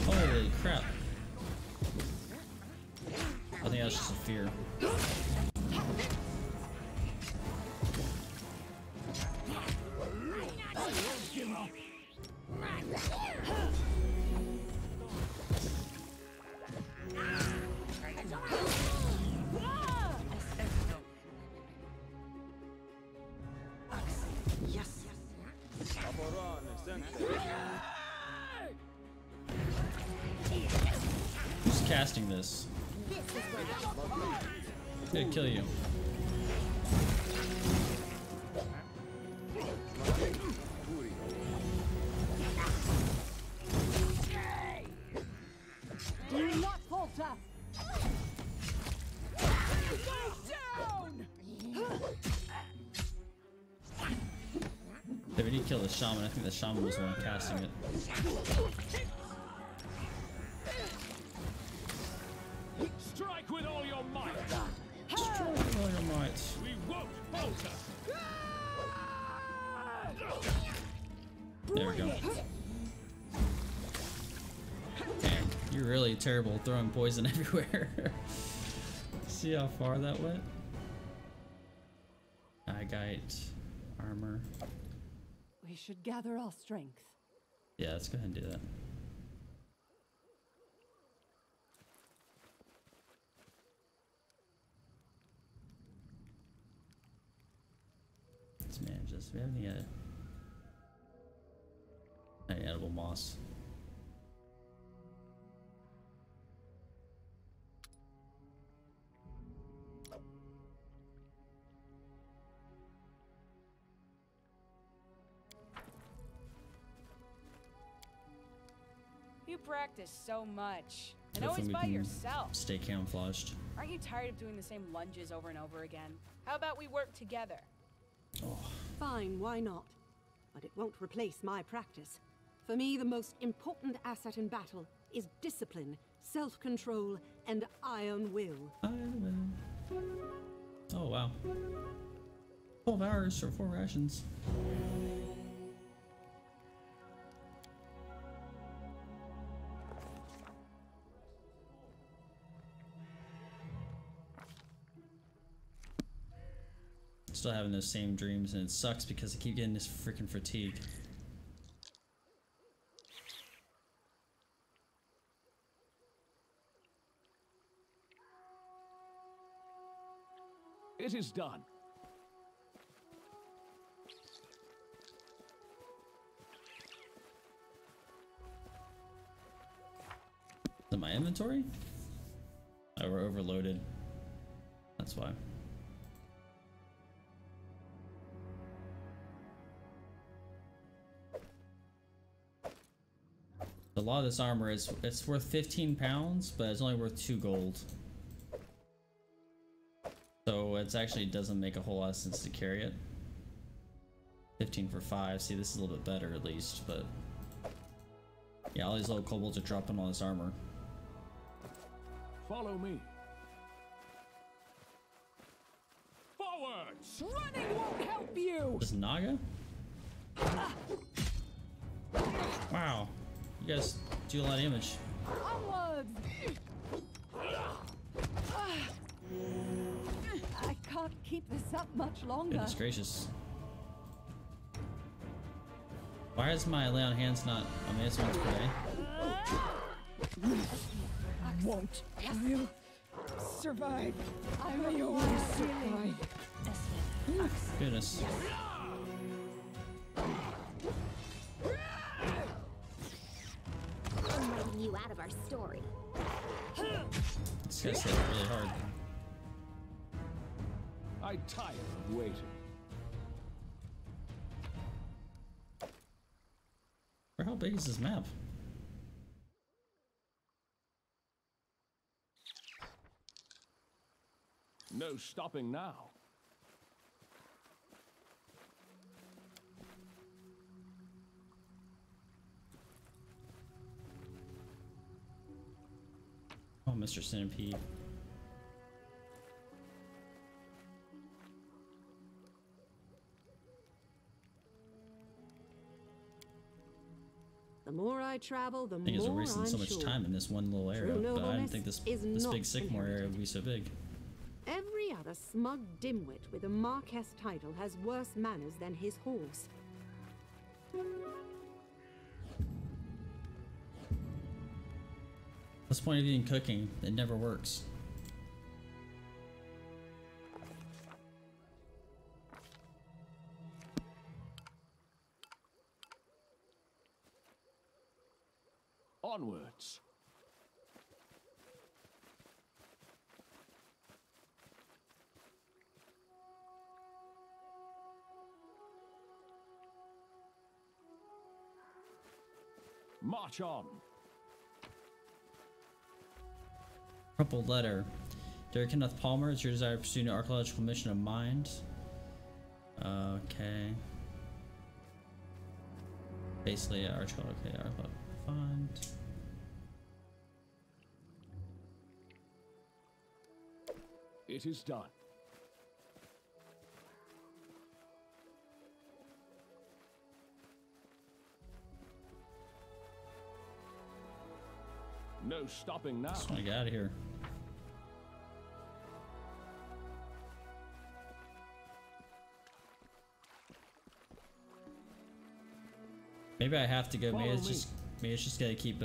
Speaker 1: Holy crap. I think that's just a fear. Who's casting this? I'm gonna kill you.
Speaker 5: Do not falter! Go down!
Speaker 1: If we need to kill the shaman, I think the shaman was the one casting it.
Speaker 3: Strike with all your might.
Speaker 1: Strike with all your might.
Speaker 3: We won't falter.
Speaker 1: There we go. Man, you're really terrible throwing poison everywhere. See how far that went? Agite, armor.
Speaker 5: We should gather our strength.
Speaker 1: Yeah, let's go ahead and do that. Let's manage this. Do we have any edible moss?
Speaker 9: You practice so much, and
Speaker 1: Hopefully
Speaker 9: always
Speaker 1: we
Speaker 9: by
Speaker 1: can
Speaker 9: yourself.
Speaker 1: Stay camouflaged.
Speaker 9: Aren't you tired of doing the same lunges over and over again? How about we work together?
Speaker 1: Oh,
Speaker 7: Fine, why not? But it won't replace my practice. For me, the most important asset in battle is discipline, self-control, and iron will.
Speaker 1: I will. Oh wow. 12 hours for 4 rations. Still having those same dreams, and it sucks because I keep getting this freaking fatigue.
Speaker 3: It is done.
Speaker 1: Is it my inventory? Oh, we're overloaded. That's why. A lot of this armor is it's worth 15 pounds, but it's only worth 2 gold. So it actually doesn't make a whole lot of sense to carry it. 15 for 5. See, this is a little bit better at least, but yeah, all these little kobolds are dropping all this armor.
Speaker 3: Follow me. Forwards!
Speaker 5: Running won't help you!
Speaker 1: This Naga? Wow, you guys do a lot of damage.
Speaker 5: Onwards! I can't keep this up much longer.
Speaker 1: Goodness gracious. Why is my lay on hands not? I mean, it's once per day.
Speaker 5: Won't you survive? I always survive.
Speaker 1: Goodness.
Speaker 2: I'm letting you out of our story.
Speaker 1: This guy's hit really hard.
Speaker 3: I tire of waiting.
Speaker 1: Or how big is this map?
Speaker 3: No stopping now.
Speaker 1: Oh, Mr. Centipede.
Speaker 7: The more I travel, the
Speaker 1: I think it's
Speaker 7: more
Speaker 1: wasting
Speaker 7: I'm
Speaker 1: so much
Speaker 7: sure.
Speaker 1: time in this one little area,
Speaker 7: True
Speaker 1: but I didn't
Speaker 7: nobleness
Speaker 1: think this
Speaker 7: is
Speaker 1: big
Speaker 7: not
Speaker 1: Sycamore area would be so big.
Speaker 7: Every other smug dimwit with a Marquess title has worse manners than his horse.
Speaker 1: What's the point of eating cooking? It never works.
Speaker 3: Onwards. March on.
Speaker 1: Crumpled letter. Dear Kenneth Palmer, it's your desire to pursue an archaeological mission of mind. Okay. Basically, archaeological. Okay, archaeological find.
Speaker 3: It is done. No stopping now.
Speaker 1: Just want to get out of here. Maybe I have to go. Maybe it's just gotta keep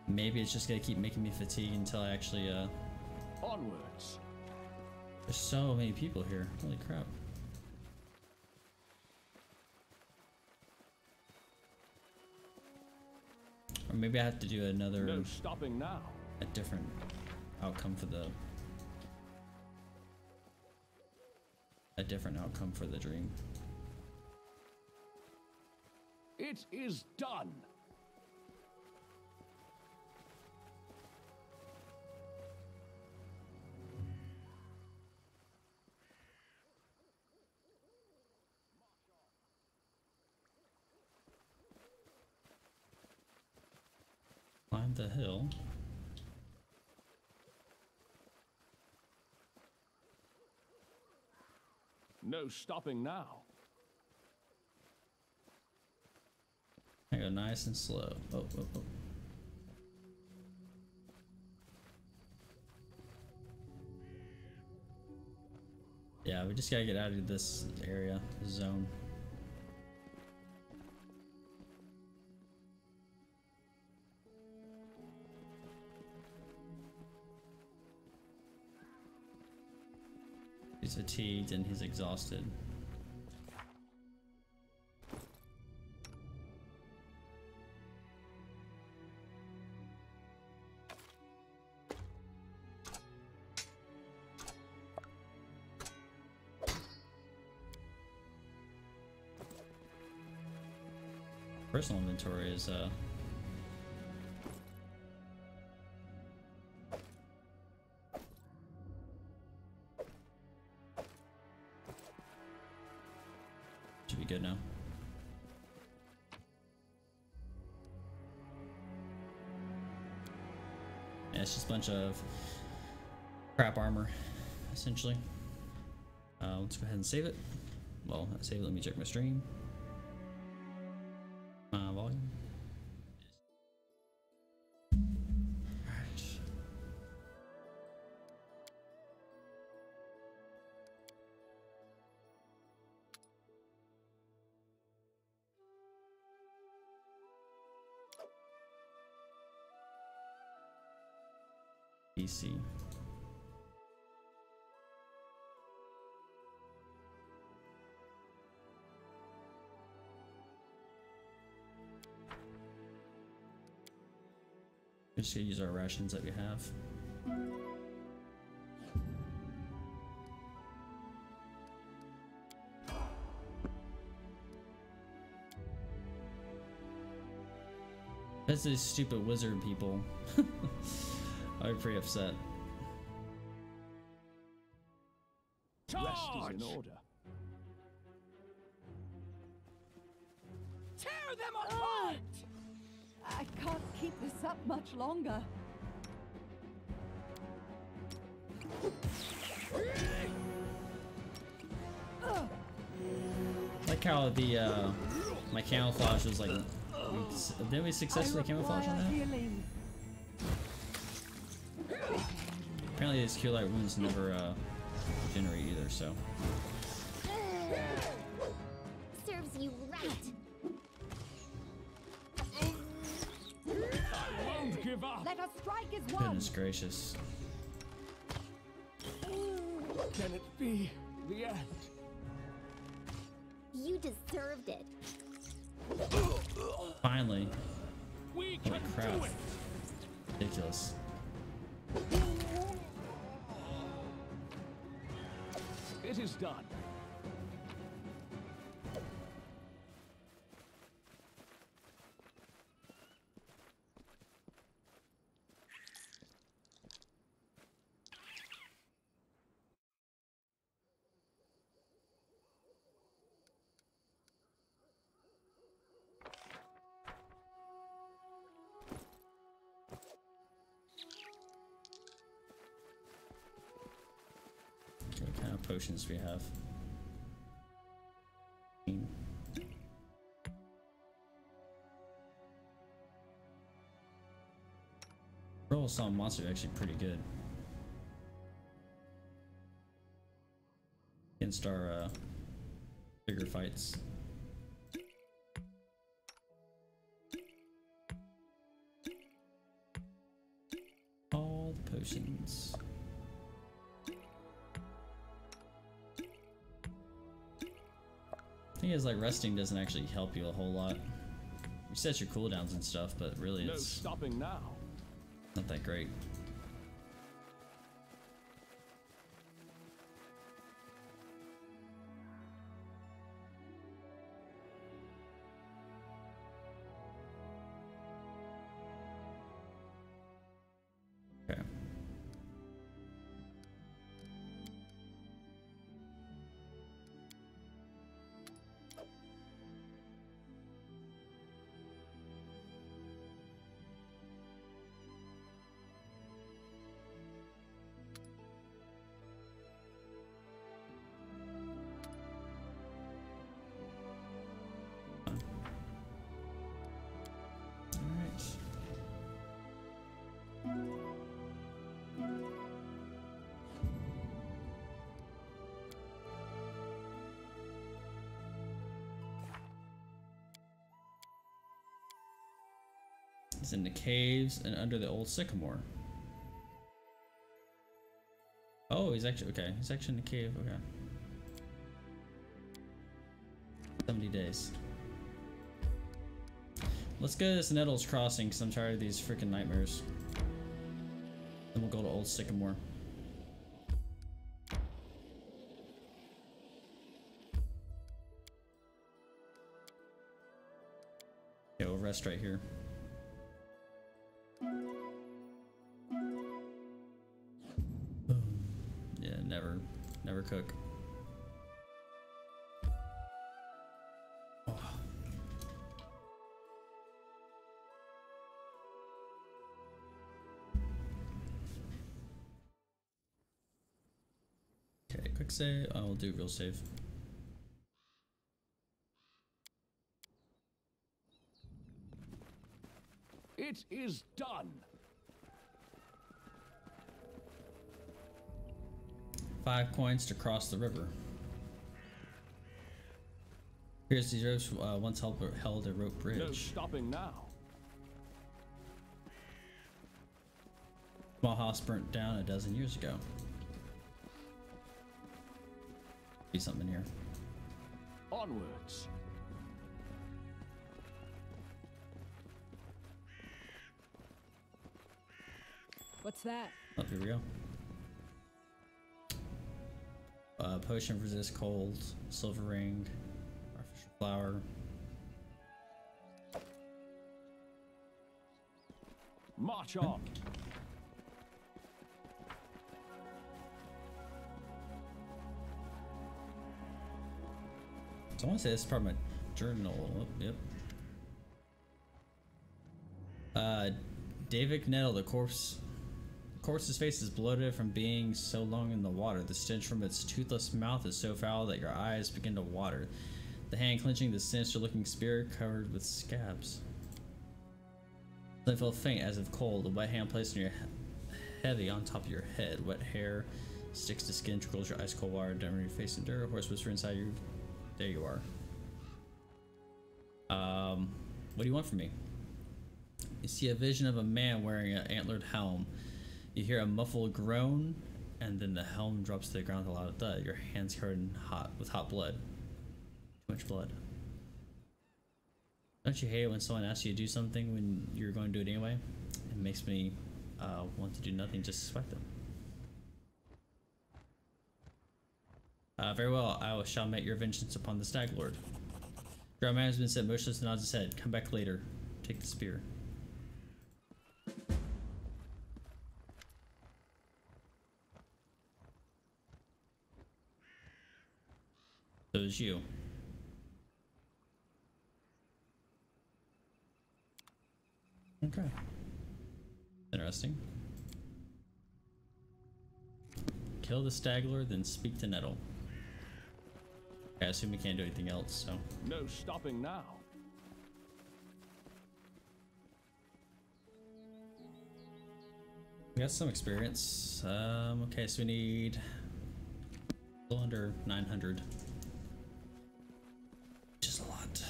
Speaker 1: maybe it's just gonna keep making me fatigue until I actually
Speaker 3: Onwards.
Speaker 1: There's so many people here. Holy crap. Or maybe I have to do another
Speaker 3: No stopping now.
Speaker 1: a different outcome for the dream.
Speaker 3: It is done.
Speaker 1: Climb the hill.
Speaker 3: No stopping now.
Speaker 1: I go nice and slow. Oh, oh, oh. Yeah, we just gotta get out of this area, this zone. He's fatigued and he's exhausted. Personal inventory is should be good now. Yeah, it's just a bunch of crap armor, essentially. Let's go ahead and save it. Well, not save it. Let me check my stream. Volume. Alright. PC. We're just gonna use our rations that we have. That's these stupid wizard people. I'm pretty upset.
Speaker 3: Rest is in order.
Speaker 5: Tear them apart! I can't keep this up much longer.
Speaker 1: Like how the my camouflage was like, didn't we successfully camouflage on that?
Speaker 5: Healing.
Speaker 1: Apparently these cure light wounds never generate either, so.
Speaker 2: Serves you right.
Speaker 3: Won't give up.
Speaker 5: Let us strike as one.
Speaker 1: Goodness gracious.
Speaker 3: Can it be the end?
Speaker 2: You deserved it.
Speaker 1: Finally.
Speaker 3: We
Speaker 1: Holy
Speaker 3: can
Speaker 1: crap.
Speaker 3: do it.
Speaker 1: Ridiculous.
Speaker 3: It is done.
Speaker 1: Okay, what kind of potions do we have? Roll some monster actually pretty good against our bigger fights. All the potions. Thing is, like, resting doesn't actually help you a whole lot. You set your cooldowns and stuff, but really
Speaker 3: No
Speaker 1: it's
Speaker 3: stopping now.
Speaker 1: not that great. Okay. He's in the caves and under the old sycamore. Oh, he's actually okay. He's actually in the cave. Okay. 70 days. Let's go to this Nettles Crossing because I'm tired of these freaking nightmares. Then we'll go to Old Sycamore. Okay, we'll rest right here. Yeah, never cook. Oh. Okay, quick save. I'll do real save.
Speaker 3: It is done.
Speaker 1: 5 coins to cross the river. Here's these ropes once held a rope bridge.
Speaker 3: No stopping now.
Speaker 1: Small house burnt down a dozen years ago. Be something here.
Speaker 3: Onwards.
Speaker 5: What's that?
Speaker 1: Oh, here we go. Potion resist cold, silver ring, artificial flower.
Speaker 3: March on.
Speaker 1: So I want to say this is part of my journal. Oh, yep. David Nettle, the corpse's face is bloated from being so long in the water. The stench from its toothless mouth is so foul that your eyes begin to water. The hand clenching the sinister-looking spear covered with scabs. They feel faint as if cold. The wet hand placed on your heavy on top of your head. Wet hair sticks to skin, trickles your ice cold water down your face and dirt. A horse whisper inside you. There you are. What do you want from me? You see a vision of a man wearing an antlered helm. You hear a muffled groan, and then the helm drops to the ground with a loud thud. Your hands covered in hot blood. Too much blood. Don't you hate it when someone asks you to do something when you're going to do it anyway? It makes me want to do nothing just to spite them. Very well, I shall make your vengeance upon the Stag Lord. Drow man has been set motionless and nods his head. Come back later. Take the spear. So is you. Okay. Interesting. Kill the Stag Lord, then speak to Nettle. I assume we can't do anything else, so.
Speaker 3: No stopping now.
Speaker 1: We got some experience. Okay, so we need a little under 900. Which is a lot.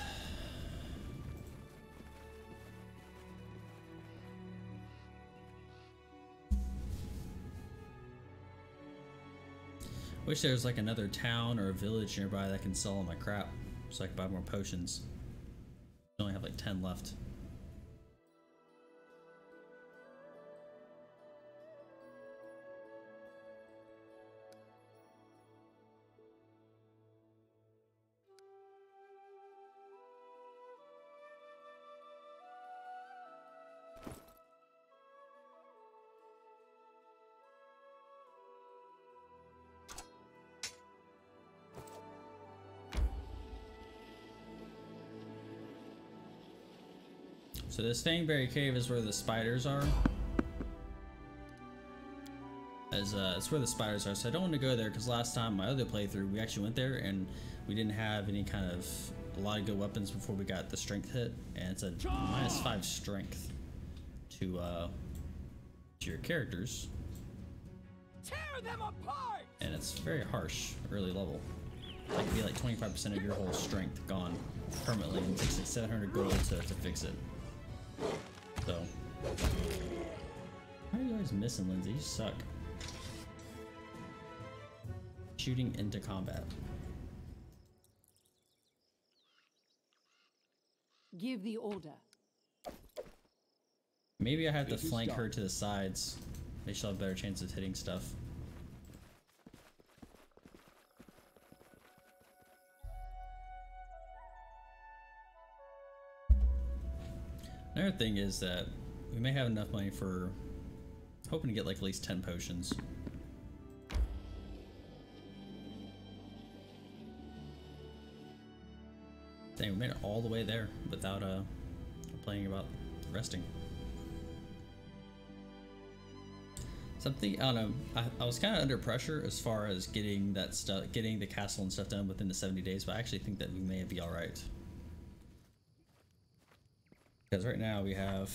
Speaker 1: Wish there was like another town or a village nearby that can sell all my crap so I can buy more potions. I only have like 10 left. So this Fangberry Cave is where the spiders are. It's where the spiders are, so I don't want to go there because last time, my other playthrough, we actually went there and we didn't have any kind of a lot of good weapons before we got the strength hit, and it's a -5 strength to your characters.
Speaker 3: Tear them apart!
Speaker 1: And it's very harsh early level. It can be like 25% of your whole strength gone permanently, and it takes like 700 gold to fix it. So, why are you always missing, Lindsay? You suck. Shooting into combat.
Speaker 5: Give the order.
Speaker 1: Maybe I have to flank her to the sides. They should have a better chance of hitting stuff. Another thing is that we may have enough money for hoping to get like at least 10 potions. Dang, we made it all the way there without complaining about resting. Something, I don't know, I was kind of under pressure as far as getting that stuff, getting the castle and stuff done within the 70 days, but I actually think that we may be alright. Because right now we have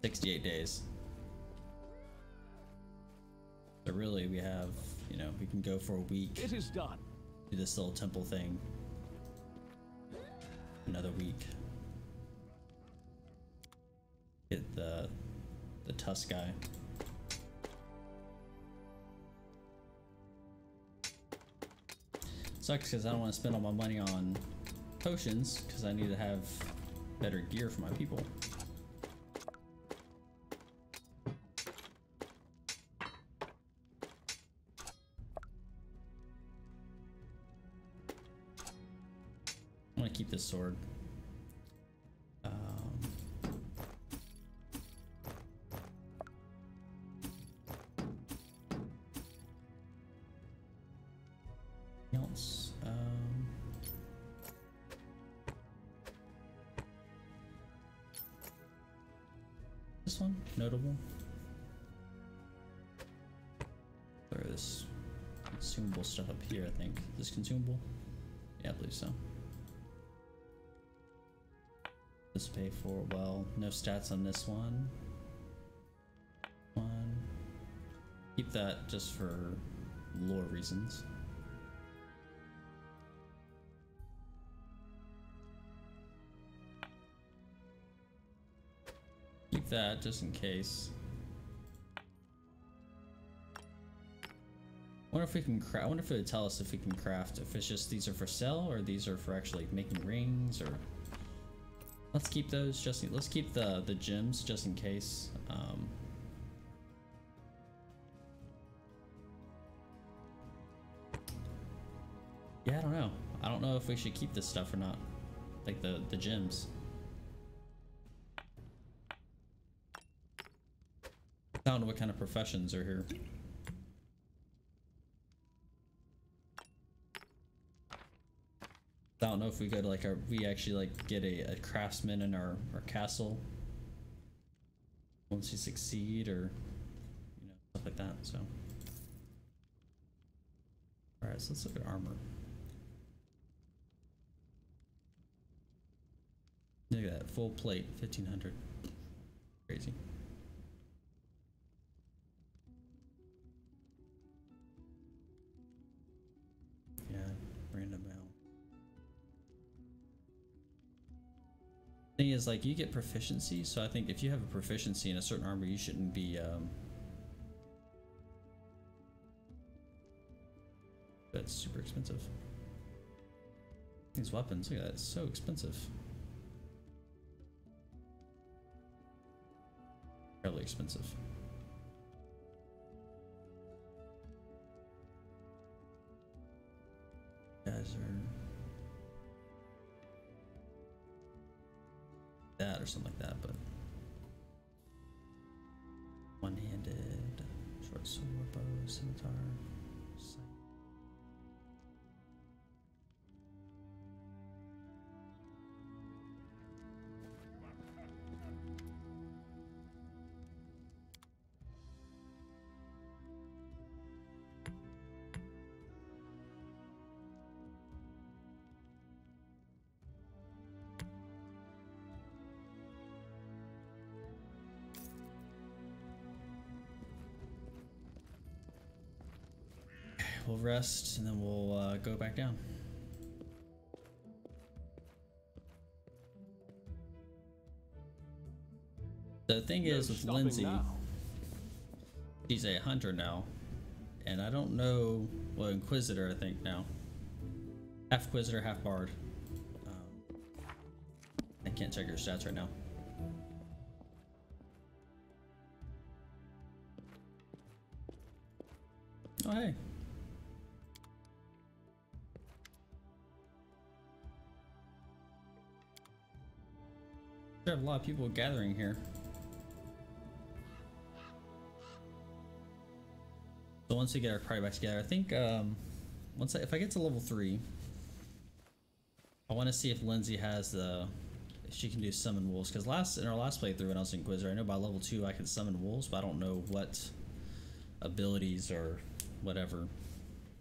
Speaker 1: 68 days. So really we have, you know, we can go for a week.
Speaker 3: It is done.
Speaker 1: Do this little temple thing. Another week. Get the Tusk guy. Sucks because I don't want to spend all my money on potions because I need to have better gear for my people. I want to keep this sword. This one notable. Throw this consumable stuff up here. I think this consumable. Yeah, I believe so. This pay for, well, no stats on this one. Keep that just for lore reasons. Keep that just in case. I wonder if we can craft. I wonder if it would tell us if we can craft. If it's just these are for sale or these are for actually making rings, or let's keep those just. Let's keep the gems just in case. Yeah, I don't know. I don't know if we should keep this stuff or not, like the gems. I don't know what kind of professions are here. I don't know if we go to like we actually like get a craftsman in our castle once you succeed, or you know, stuff like that. So all right, so let's look at armor. Look at that, full plate, 1500. Crazy. Yeah, random mail. Thing is, like, you get proficiency, so I think if you have a proficiency in a certain armor, you shouldn't be that's super expensive. These weapons, look at that, it's so expensive. Fairly expensive. Guys are that or something like that, but one-handed, short sword, bow, scimitar, sight. We'll rest and then we'll go back down. The thing is with Lindsay, she's a hunter now, and I don't know, well, Inquisitor I think now. Half Inquisitor, half Bard. I can't check her stats right now. Oh hey. There are a lot of people gathering here. So once we get our party back together, I think if I get to level 3, I want to see if Lindsay has if she can do summon wolves. Because in our last playthrough when I was in Inquisitor, I know by level 2 I could summon wolves, but I don't know what abilities or whatever.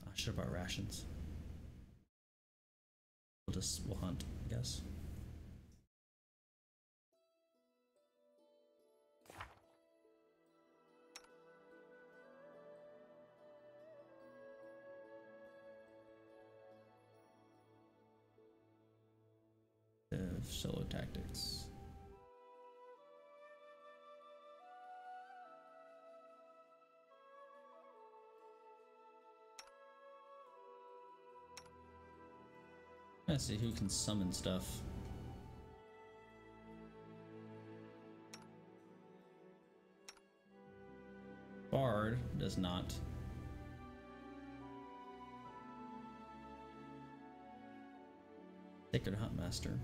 Speaker 1: I should have brought rations. We'll hunt, I guess. Solo tactics. Let's see who can summon stuff. Bard does not. Sacred Huntmaster.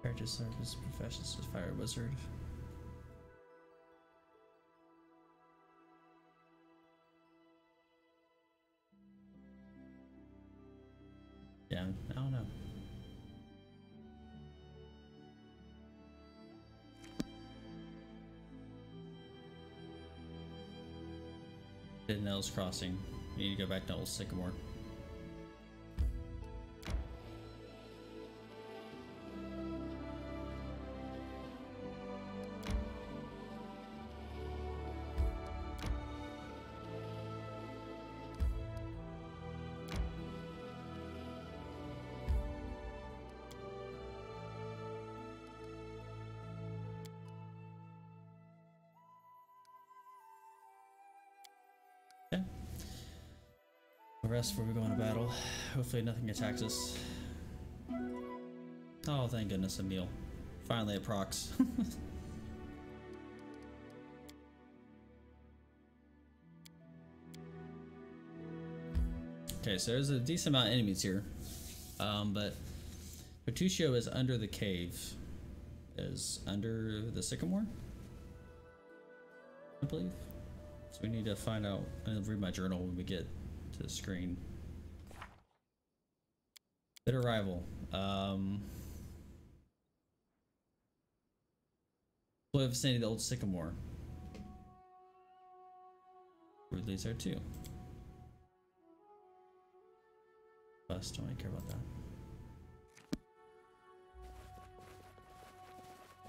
Speaker 1: Character service professions as fire wizard. Yeah, I don't know. Did Nell's Crossing. You need to go back to Old Sycamore. Rest before we go into battle. Hopefully nothing attacks us. Oh, thank goodness, a meal. Finally it procs. Okay, so there's a decent amount of enemies here. But Petruchio is under the cave. Is under the sycamore, I believe. So we need to find out and read my journal when we get to the screen. Bitter rival. Employee vicinity of the old sycamore. Ridley's there too. Bust, don't really care about that.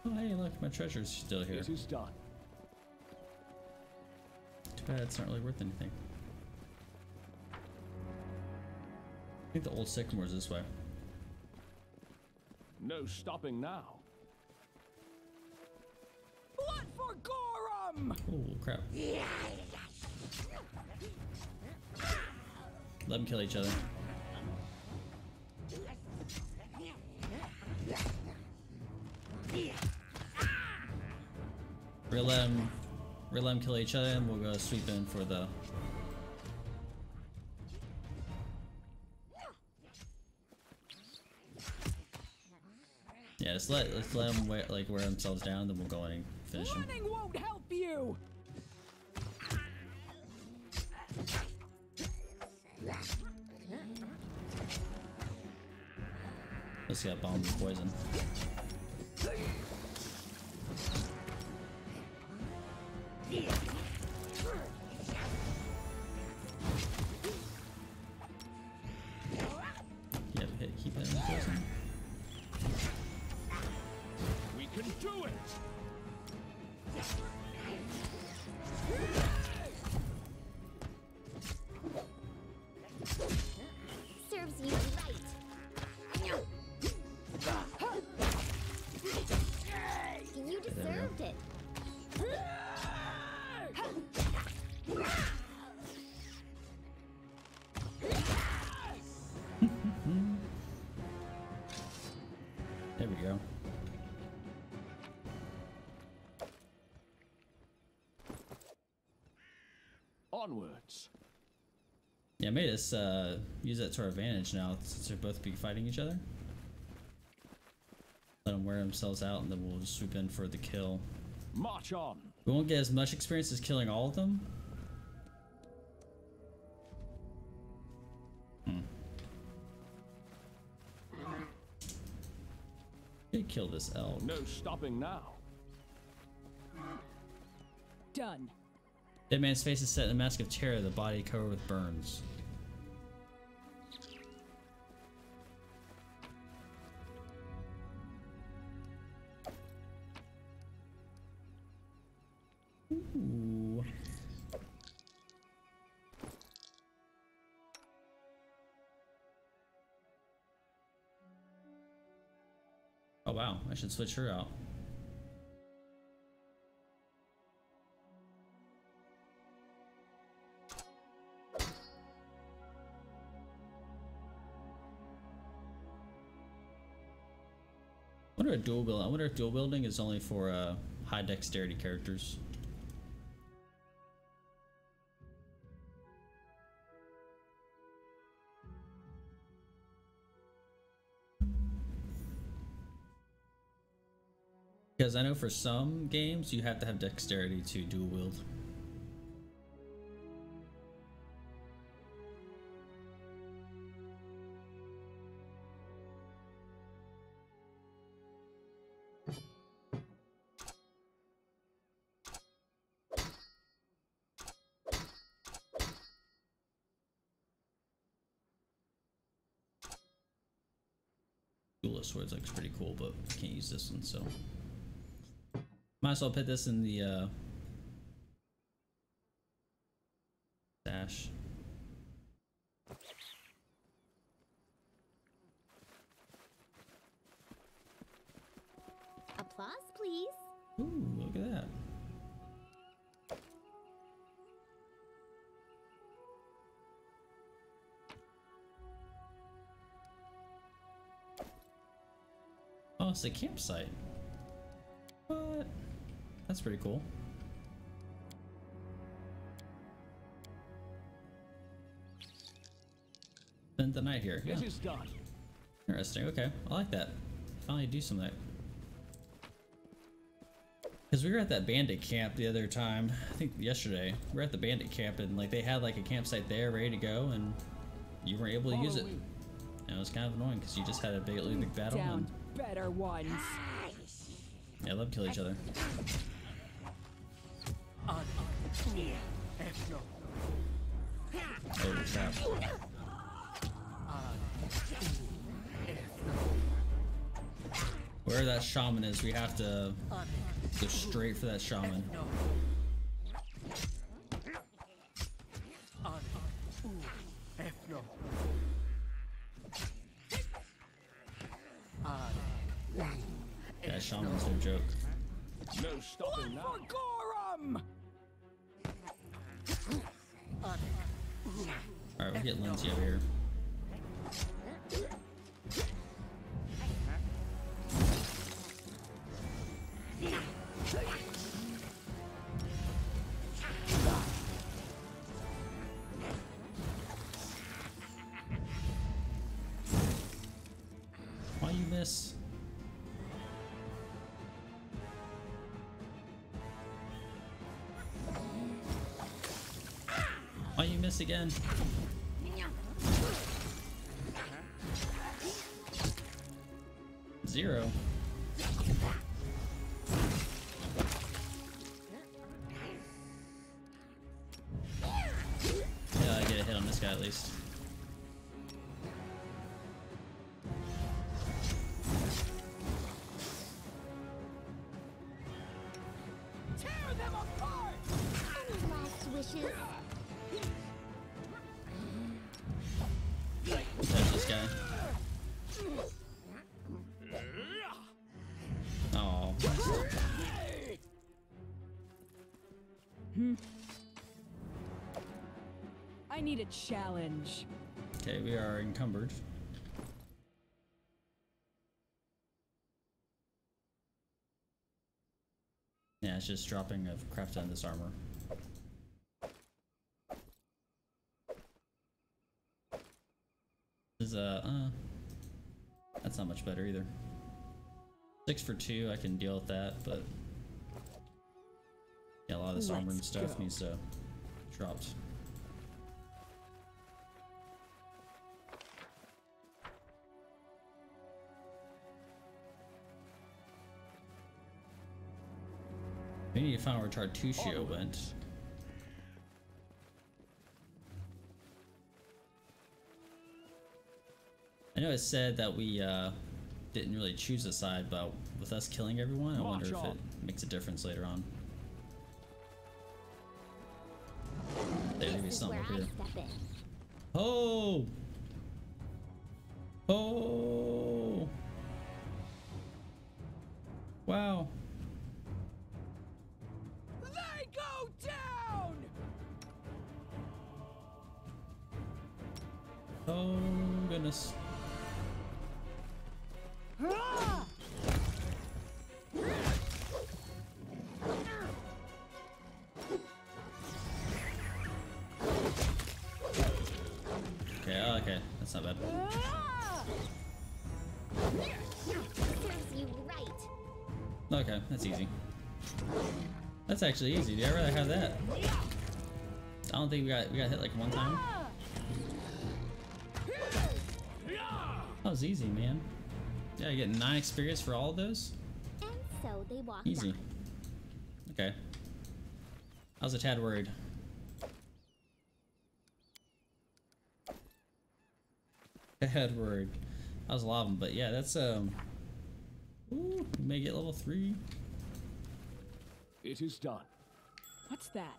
Speaker 1: Oh hey, look, my treasure's still here.
Speaker 3: It is done.
Speaker 1: Too bad it's not really worth anything. I think the old sycamore's this way.
Speaker 3: No stopping now. Blood for Gorum!
Speaker 1: Oh crap. Let them kill each other. We'll let them kill each other and we'll go sweep in for the... Yeah, let's let them wear themselves down, then we'll go in and finish them.
Speaker 3: Running won't help you.
Speaker 1: Let's get bombed with poison. Keep hitting poison.
Speaker 3: We can do it.
Speaker 2: Serves you right. You deserved it.
Speaker 1: There we go.
Speaker 3: Onwards.
Speaker 1: Yeah, made us use that to our advantage now since they're both be fighting each other. Let them wear themselves out and then we'll just swoop in for the kill.
Speaker 3: March on.
Speaker 1: We won't get as much experience as killing all of them. Did kill this elk.
Speaker 3: No stopping now.
Speaker 5: Done.
Speaker 1: Dead man's face is set in a mask of terror, the body covered with burns. Ooh. Oh wow, I should switch her out. I wonder if dual building is only for high dexterity characters. Because I know for some games you have to have dexterity to dual wield. Duelist swords looks pretty cool, but I can't use this one, so might as well put this in the stash.
Speaker 2: Applause, please.
Speaker 1: Ooh, look at that. Oh, it's a campsite. What? That's pretty cool. Spend the night here. Yeah.
Speaker 3: It is done.
Speaker 1: Interesting. Okay, I like that. Finally do some of that. Because we were at that bandit camp the other time. I think yesterday. We were at the bandit camp and like they had like a campsite there ready to go, and you weren't able to use it. And it was kind of annoying because you just had a really big battle.
Speaker 5: Down
Speaker 1: And
Speaker 5: better ones.
Speaker 1: yeah, love kill each other. Oh, crap. Where that shaman is, we have to go straight for that shaman. Yeah, shaman's no joke.
Speaker 3: No stopping now.
Speaker 1: Alright, we'll get Lindsay over here. Why you miss? Why you miss again? Zero. Yeah, I get a hit on this guy at least.
Speaker 2: Tear them apart! Any last wishes?
Speaker 1: There's this guy. Oh.
Speaker 5: I need a challenge.
Speaker 1: Okay, we are encumbered. Yeah, it's just dropping a crap ton of this armor. is that's not much better either. 6 for 2, I can deal with that, but yeah, a lot of this armor and stuff needs to be dropped. We need to find where Tartuccio went. I know it said that we didn't really choose a side, but with us killing everyone, I wonder if it makes a difference later on. There may be something up here. Oh! Oh! Wow.
Speaker 3: They go down!
Speaker 1: Oh, goodness.
Speaker 3: Ah!
Speaker 1: Okay, okay, that's not bad.
Speaker 2: Serves you right.
Speaker 1: Okay, that's easy. That's actually easy. I'd rather have that. I don't think we got hit like one time. That was easy, man. Yeah, you get 9 experience for all of those.
Speaker 2: And so they walked
Speaker 1: Easy.
Speaker 2: on.
Speaker 1: Okay. I was a tad worried. Tad worried. I was a lot of them, but yeah, that's ooh, we may get level 3.
Speaker 3: It is done.
Speaker 5: What's that?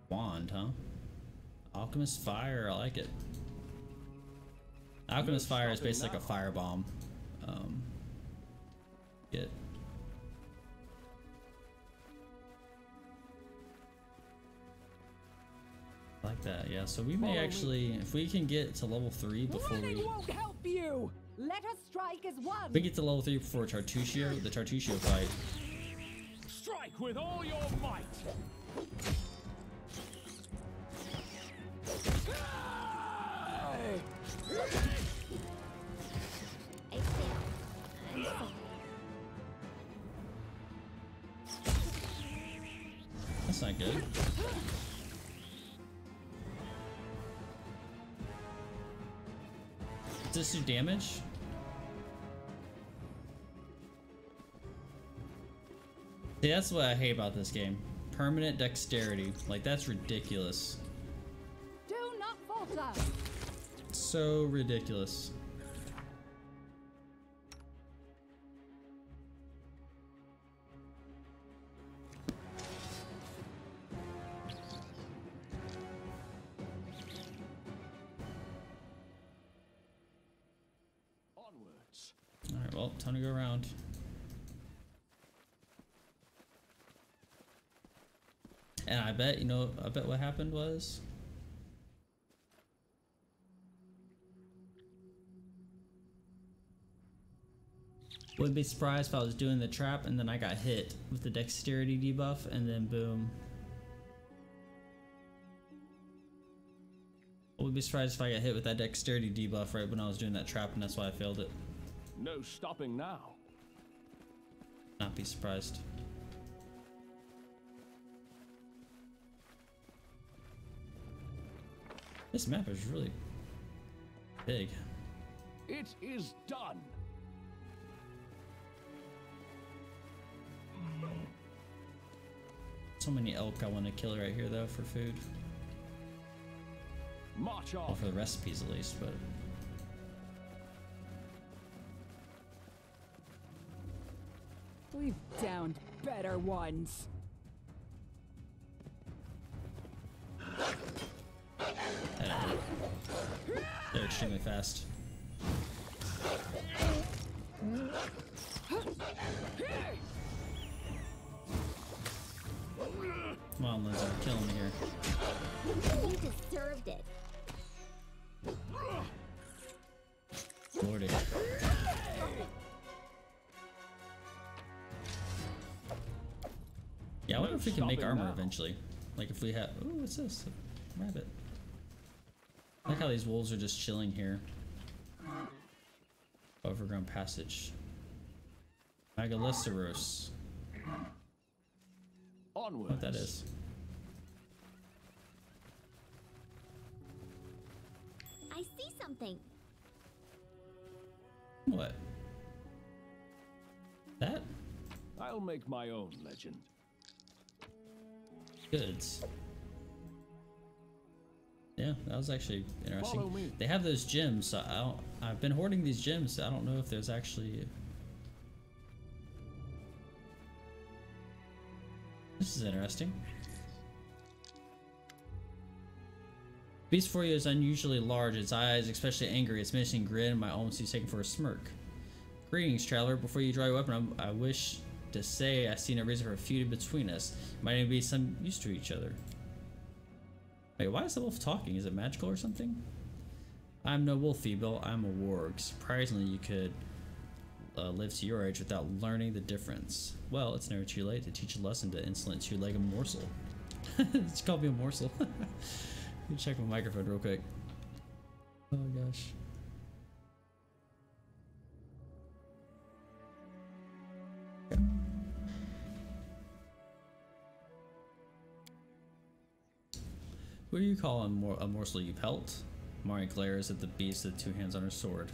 Speaker 1: Wand, huh? Alchemist Fire, I like it. Alchemist Fire is basically like a fire bomb. Get. Like that, yeah. So we may actually, if we can get to level 3 before we
Speaker 5: won't help you. Let us strike as one.
Speaker 1: if we get to level 3 before Tartuccio, the Tartuccio fight.
Speaker 3: Strike with all your might.
Speaker 2: I failed. I'm sorry.
Speaker 1: That's not good. Does this do damage? See, that's what I hate about this game. Permanent dexterity. Like, that's ridiculous.
Speaker 5: Do not falter.
Speaker 1: So ridiculous.
Speaker 3: Onwards.
Speaker 1: Alright, well, time to go around. And I bet, you know, I bet what happened was wouldn't be surprised if I was doing the trap and then I got hit with the dexterity debuff and then boom. I would be surprised if I got hit with that dexterity debuff right when I was doing that trap and that's why I failed it.
Speaker 3: No stopping now.
Speaker 1: Not be surprised. This map is really big.
Speaker 3: It is done.
Speaker 1: So many elk I want to kill right here though for food.
Speaker 3: March
Speaker 1: Well,
Speaker 3: on.
Speaker 1: for the recipes at least, but
Speaker 5: We've downed better ones.
Speaker 1: they're extremely fast. Come on, Lindsay, you're killing me here.
Speaker 2: You deserved it.
Speaker 1: Lordy. Yeah, I wonder if we can make armor eventually. Like if we had, oh, what's this? A rabbit. I like how these wolves are just chilling here. Overgrown passage. Megalisteros.
Speaker 3: Onwards.
Speaker 1: What that is.
Speaker 2: I see something.
Speaker 1: What? That?
Speaker 3: I'll make my own legend.
Speaker 1: Goods. Yeah, that was actually interesting.
Speaker 3: Follow me.
Speaker 1: They have those gems. So I've been hoarding these gems. So I don't know if there's actually. This is interesting. Beast for you is unusually large. Its eyes, especially angry. Its menacing grin might almost be taken for a smirk. Greetings, traveler. Before you draw your weapon, I wish to say I see no reason for a feud between us. Might even be some use to each other. Wait, why is the wolf talking? Is it magical or something? I'm no wolf, Feeble. I'm a warg. Surprisingly, you could live to your age without learning the difference. Well, it's never too late to teach a lesson to insolent two-legged morsel. It's called me a morsel. Let me check my microphone real quick. Oh gosh. What do you call a morsel you pelt? Mari glares at the beast with two hands on her sword.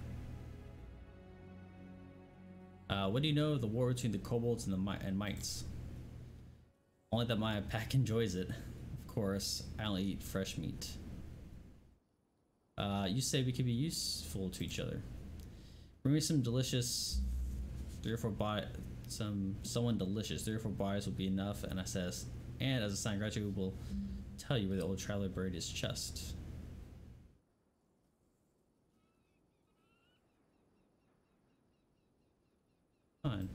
Speaker 1: What do you know of the war between the kobolds and the mites? Only that my pack enjoys it. Of course, I only eat fresh meat. You say we could be useful to each other. Bring me some delicious 3 or 4 someone delicious. 3 or 4 buys will be enough, and as a sign of gratitude, we'll tell you where the old traveler buried his chest. Fine.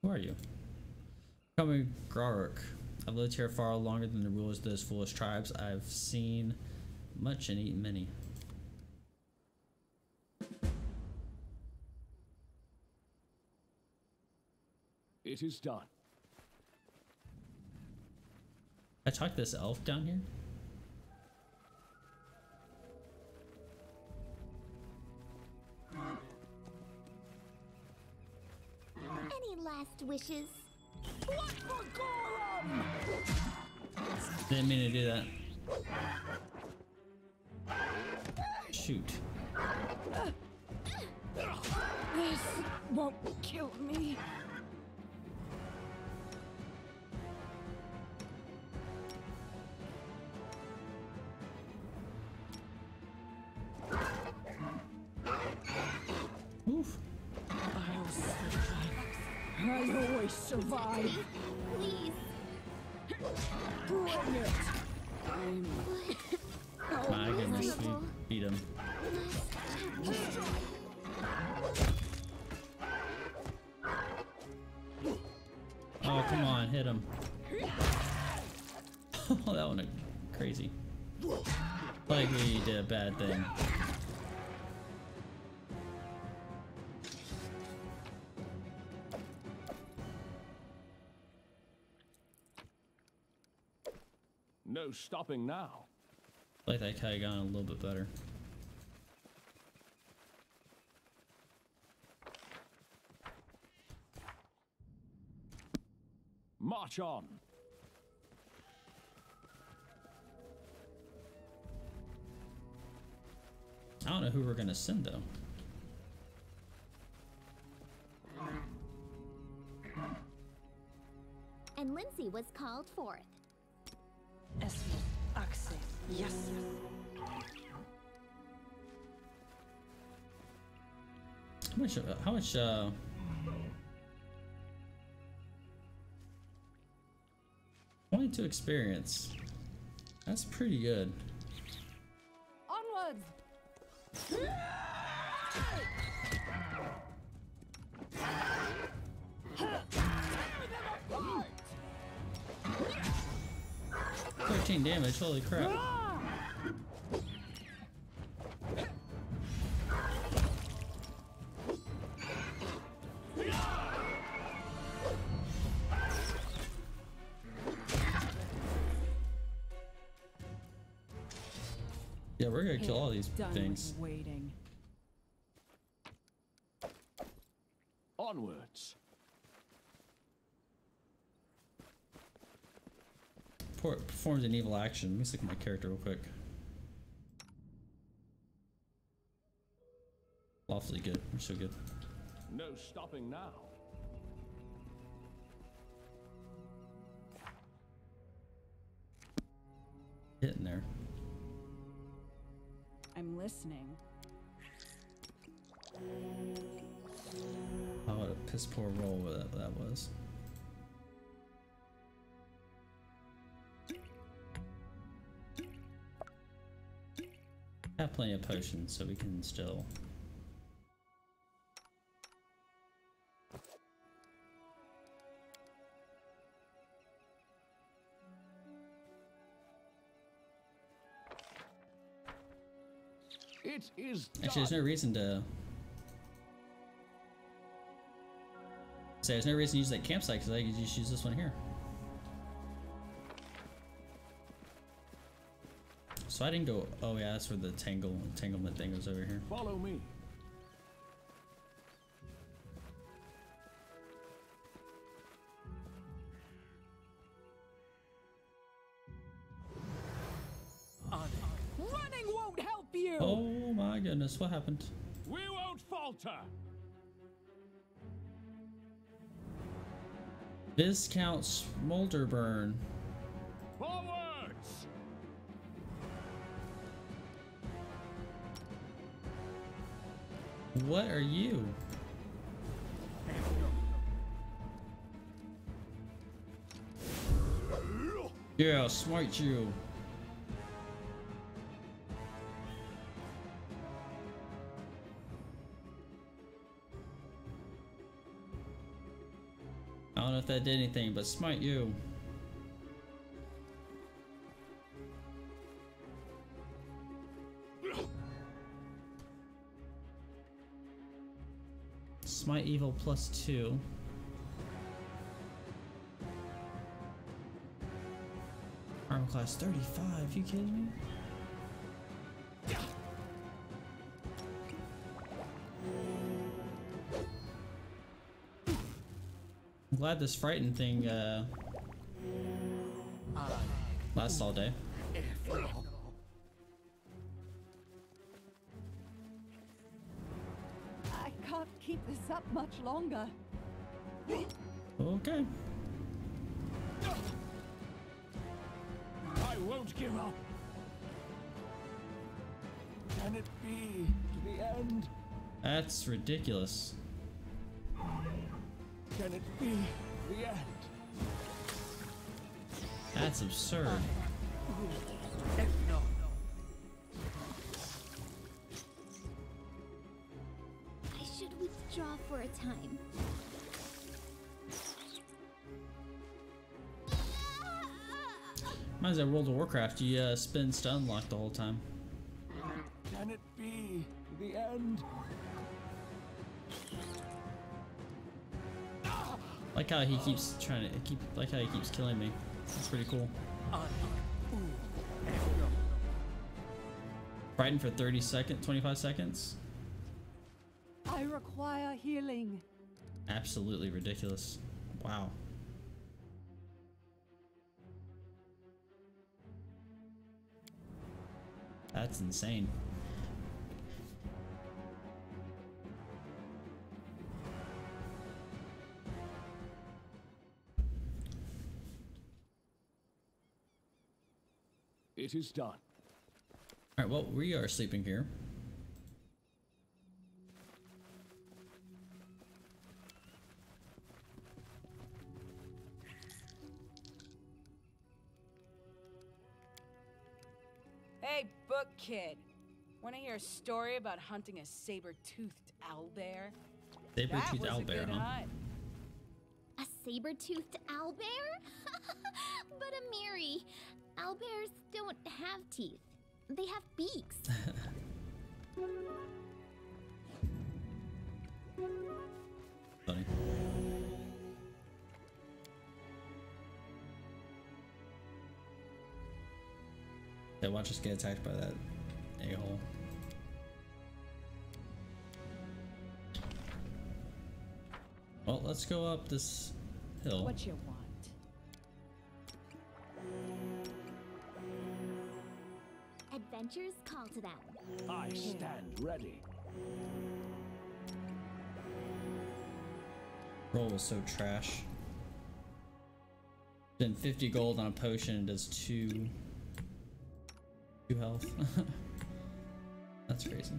Speaker 1: Who are you? Call me Graruk. I've lived here far longer than the rulers of those foolish tribes. I've seen much and eaten many.
Speaker 3: It is done.
Speaker 1: I talked to this elf down here.
Speaker 2: Any last wishes?
Speaker 3: What for Gorum?
Speaker 1: Didn't mean to do that. Shoot.
Speaker 5: This won't kill me.
Speaker 1: Oof.
Speaker 5: I'll survive. I always survive.
Speaker 2: Please.
Speaker 5: Bring it.
Speaker 1: My goodness, we beat him. Oh, come on, hit him. Oh, that one crazy. Like we did a bad thing.
Speaker 3: No stopping now.
Speaker 1: Like that guy got a little bit better.
Speaker 3: March on.
Speaker 1: I don't know who we're gonna send though.
Speaker 2: And Lindsay was called forth.
Speaker 5: Yes.
Speaker 1: How much 22 experience. That's pretty good.
Speaker 5: Onwards.
Speaker 1: Damage, holy crap. Yeah, we're gonna kill all these
Speaker 5: Done
Speaker 1: things.
Speaker 5: with waiting.
Speaker 3: Onwards.
Speaker 1: Performs an evil action. Let me look at my character real quick. Lawfully good. We're so good.
Speaker 3: No stopping now.
Speaker 1: Hitting there.
Speaker 5: I'm listening.
Speaker 1: Oh, what a piss poor roll that was. I have plenty of potions, so we can still.
Speaker 3: It is done.
Speaker 1: Actually, there's no reason to. Say, there's no reason to use that campsite because I could just use this one here. So I didn't go. Oh yeah, that's where the entanglement thing was over here.
Speaker 3: Follow me.
Speaker 5: Running won't help you!
Speaker 1: Oh my goodness, what happened?
Speaker 3: We won't falter.
Speaker 1: Viscount Smolderburn.
Speaker 3: Forwards.
Speaker 1: What are you? Yeah, I'll smite you. I don't know if that did anything, but smite you. Smite evil +2. Armor class 35, you kidding me? I'm glad this frighten thing lasts all day.
Speaker 5: I can't keep this up much longer.
Speaker 1: Okay.
Speaker 3: I won't give up. Can it be to the end?
Speaker 1: That's ridiculous.
Speaker 3: Can it be the end?
Speaker 1: That's absurd.
Speaker 3: No.
Speaker 2: I should withdraw for a time.
Speaker 1: Mine's at World of Warcraft, you spin stun lock the whole time.
Speaker 3: Can it be the end?
Speaker 1: Like how he keeps trying to like how he keeps killing me. That's pretty cool. Frightened for 30 seconds, 25 seconds.
Speaker 5: I require healing.
Speaker 1: Absolutely ridiculous. Wow. That's insane.
Speaker 3: It is done.
Speaker 1: Alright, well, we are sleeping here.
Speaker 9: Hey, book kid. Want to hear a story about hunting a saber-toothed owlbear?
Speaker 1: Saber-toothed
Speaker 9: That was a
Speaker 1: owlbear,
Speaker 9: good
Speaker 1: huh?
Speaker 9: hunt.
Speaker 2: A saber-toothed owlbear? But Amiri, owlbears don't have teeth. They have beaks.
Speaker 1: Funny. Yeah, watch us get attacked by that a-hole. Well, let's go up this hill.
Speaker 9: What you want?
Speaker 2: Adventures call to them.
Speaker 3: I stand ready.
Speaker 1: Roll was so trash. Spend 50 gold on a potion and does 2 health. That's crazy.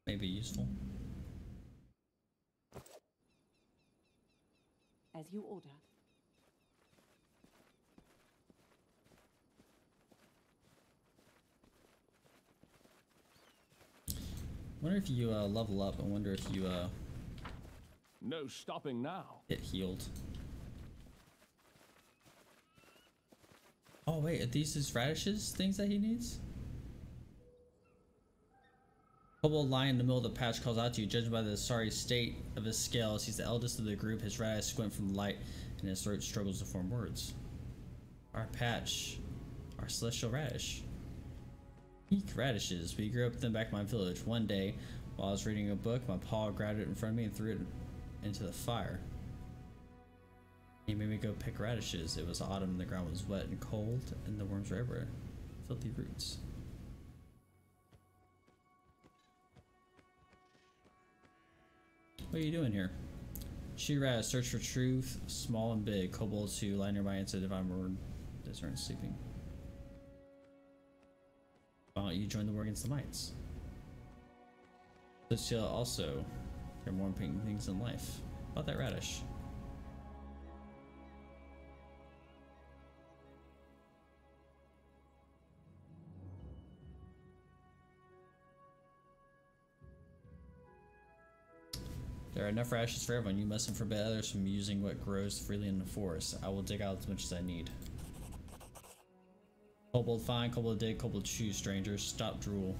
Speaker 1: Maybe useful.
Speaker 5: As you order.
Speaker 1: Wonder if you level up. I wonder if you
Speaker 3: No stopping now.
Speaker 1: get healed. Oh wait, are these his radishes things that he needs? Kobold lying in the middle of the patch calls out to you. Judged by the sorry state of his scales, he's the eldest of the group. His red eyes squint from the light, and his throat struggles to form words. Our patch, our celestial radish. Eek radishes. We grew up in the back of my village. One day, while I was reading a book, my paw grabbed it in front of me and threw it into the fire. He made me go pick radishes. It was autumn and the ground was wet and cold, and the worms were everywhere. Filthy roots. What are you doing here? She-Rat, search for truth, small and big. Kobolds who lie nearby and say divine word. Discern sleeping. Why don't you join the war against the mites? Let's also, there are more important things in life. About that radish. There are enough radishes for everyone. You mustn't forbid others from using what grows freely in the forest. I will dig out as much as I need. Kobold find, kobold dig, kobold choose, strangers. Stop drool.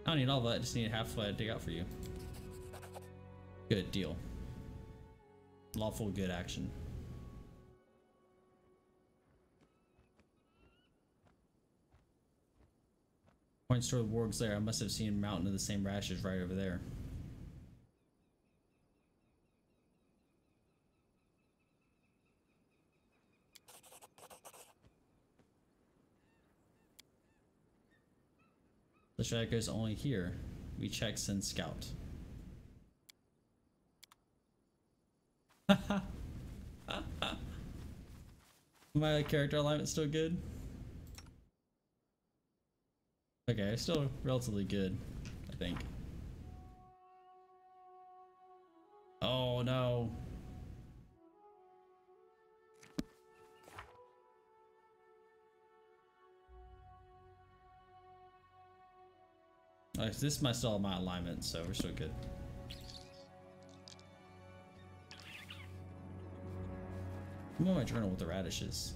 Speaker 1: I don't need all of that, I just need half what I dig out for you. Good deal. Lawful good action. Points toward the warg's lair. I must have seen a mountain of the same radishes right over there. The strike goes only here. We check, send scout. My character alignment still good? Okay, still relatively good, I think. Oh no. This is still my alignment, so we're still good. I'm on my journal with the radishes.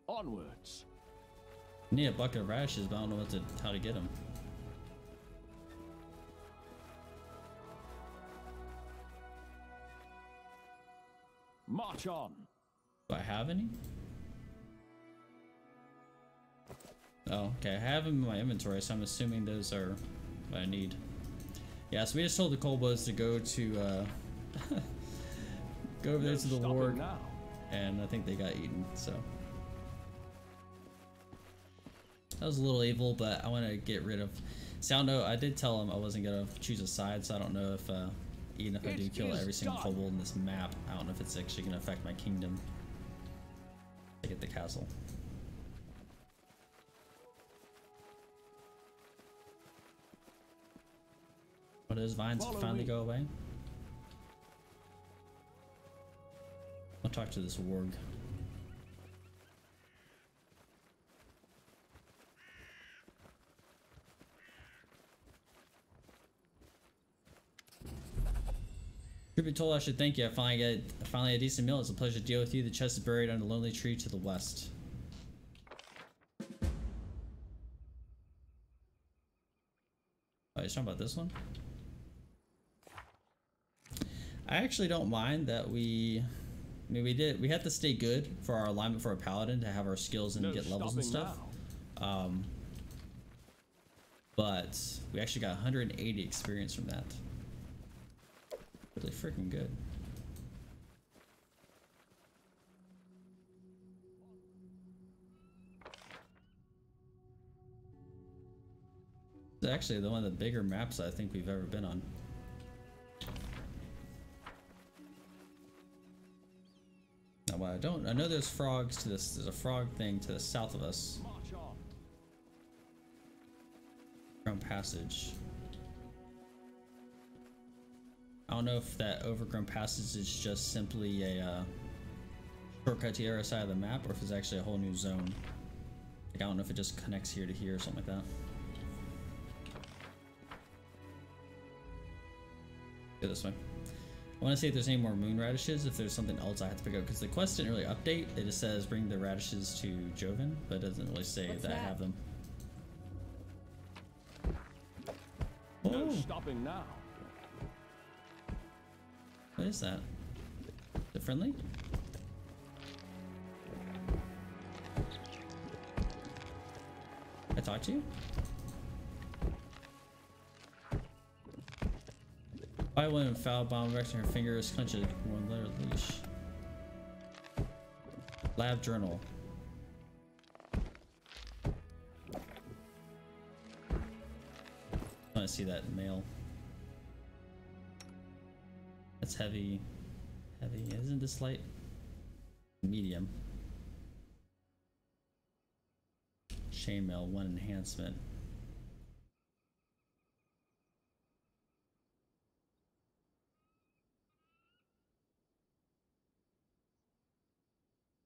Speaker 3: Onwards.
Speaker 1: I need a bucket of radishes, but I don't know how to get them.
Speaker 3: March on.
Speaker 1: Do I have any? Oh, okay. I have them in my inventory, so I'm assuming those are what I need. Yeah, so we just told the kobolds to go to go over there to the warg, and I think they got eaten. So that was a little evil, but I want to get rid of. See, I don't know. I did tell him I wasn't gonna choose a side, so I don't know if even if I do kill every single kobold in this map, I don't know if it's actually gonna affect my kingdom. I get the castle. What those vines finally go away? I'll talk to this warg. Truth be told, I should thank you. I finally had a decent meal. It's a pleasure to deal with you. The chest is buried under a lonely tree to the west. Oh, you're talking about this one? I actually don't mind that we had to stay good for our alignment for a paladin to have our skills and get levels and stuff. But we actually got 180 experience from that. Really freaking good. It's actually one of the bigger maps I think we've ever been on. Now, I know there's frogs to this. There's a frog thing to the south of us. Overgrown passage. I don't know if that overgrown passage is just simply a shortcut to the other side of the map, or if it's actually a whole new zone. Like, I don't know if it just connects here to here or something like that. Go this way. I want to see if there's any more moon radishes, if there's something else I have to pick up, because the quest didn't really update. It just says bring the radishes to Joven, but it doesn't really say that I have them.
Speaker 3: No
Speaker 1: Oh.
Speaker 3: stopping now.
Speaker 1: What is that? Is it friendly? I talk to you? Why wouldn't foul bomb resting her fingers clench a one letter leash? Lab journal. I want to see that mail. That's heavy. Heavy. Isn't this light? Medium. Chainmail, 1 enhancement.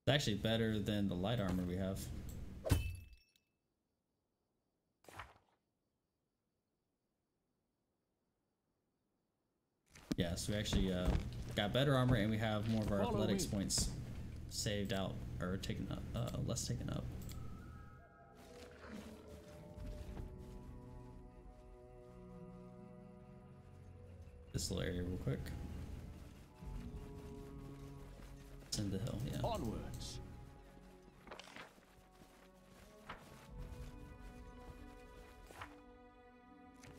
Speaker 1: It's actually better than the light armor we have. Yeah, so we actually got better armor, and we have more of our athletics points saved out, or taken up, less taken up. This little area real quick. It's in the hill, yeah.
Speaker 3: Onwards.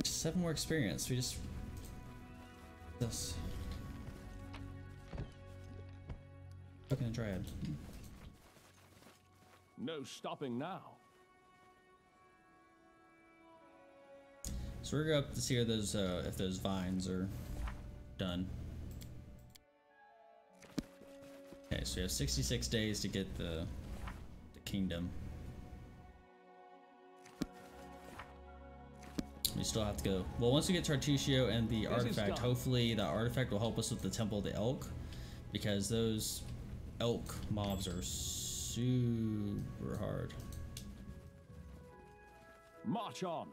Speaker 1: 7 more experience. We just this. Fucking dryad.
Speaker 3: No stopping now.
Speaker 1: So we're going up to see if those vines are done. Okay, so we have 66 days to get the kingdom. We still have to go. Well, once we get Tartusio and the artifact, hopefully the artifact will help us with the Temple of the Elk, because those elk mobs are super hard.
Speaker 3: March on.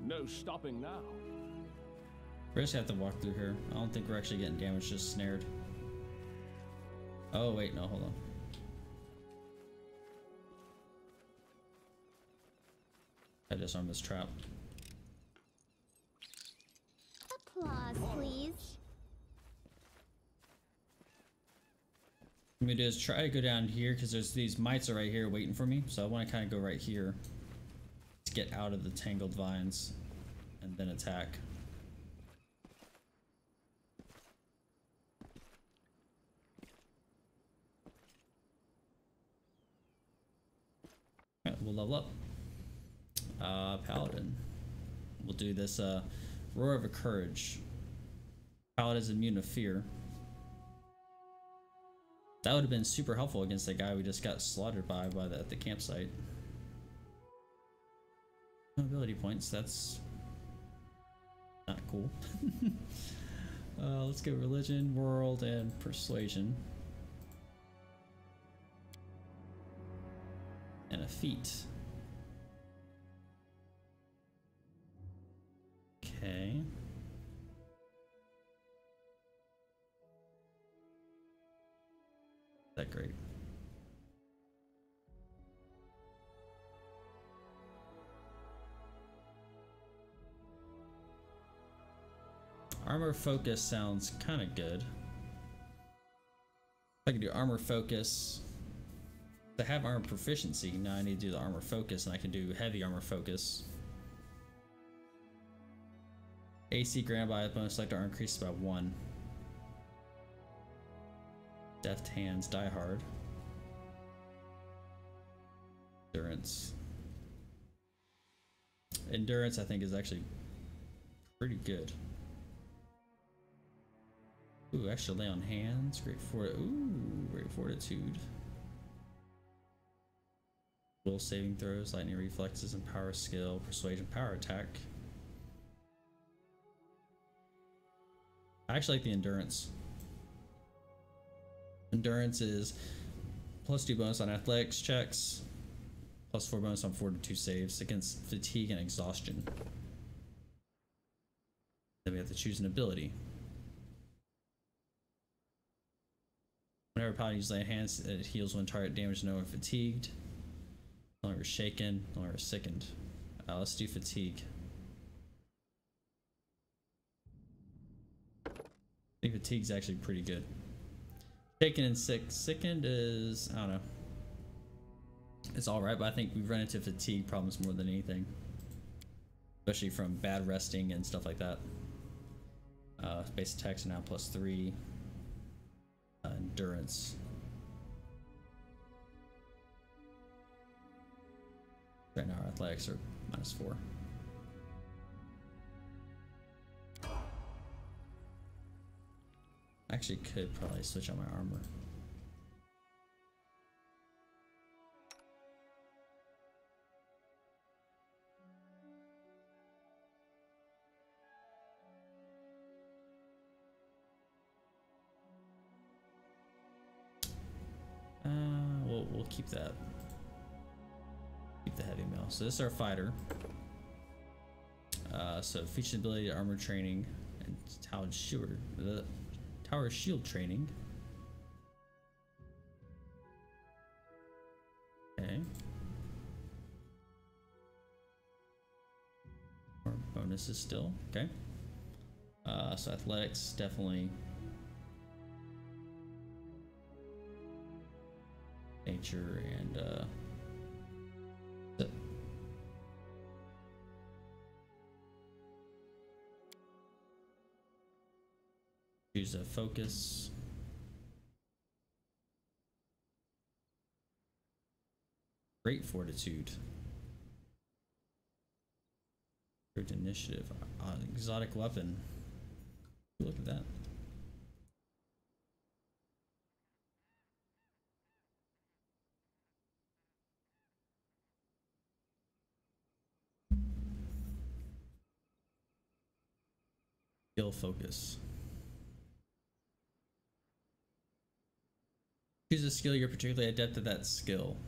Speaker 3: No stopping now.
Speaker 1: We just have to walk through here. I don't think we're actually getting damaged, just snared. Oh wait, no, hold on. I disarmed this trap.
Speaker 2: Applause, please.
Speaker 1: What I'm gonna do is try to go down here, because there's these mites are right here waiting for me. So I want to kind of go right here to get out of the tangled vines and then attack. Alright, we'll level up. Paladin. We'll do this Roar of a Courage. Paladin is immune to fear. That would have been super helpful against the guy we just got slaughtered by at the campsite. No ability points, that's not cool. Let's go religion, world, and persuasion. feet. Okay. That great. Armor focus sounds kind of good. I can do armor focus. I have armor proficiency. Now I need to do the armor focus, and I can do heavy armor focus. AC granted by a bonus selector are increased by 1. Deft hands, die hard. Endurance. Endurance, I think, is actually pretty good. Ooh, extra lay on hands. Great fortitude. Will saving throws, lightning reflexes, and power skill, persuasion, power attack. I actually like the endurance. Endurance is +2 bonus on athletics checks, +4 bonus on fortitude saves against fatigue and exhaustion. Then we have to choose an ability. Whenever Paladin uses lay on hands, it heals when target damaged, no longer fatigued, no longer shaken, no longer sickened. Let's do fatigue. I think fatigue's actually pretty good. Shaken and sickened is, I don't know. It's alright, but I think we've run into fatigue problems more than anything. Especially from bad resting and stuff like that. Base attacks are now +3. Endurance. Right now our athletics are -4. Actually could probably switch on my armor. We'll keep that. Keep the heavy mail. So this is our fighter. So features ability to armor training and tower shield training. Okay. More bonuses still. Okay. So athletics definitely. Nature and choose a focus. Great fortitude. Great initiative. Exotic weapon. Look at that. Skill focus. Choose a skill you're particularly adept at that skill.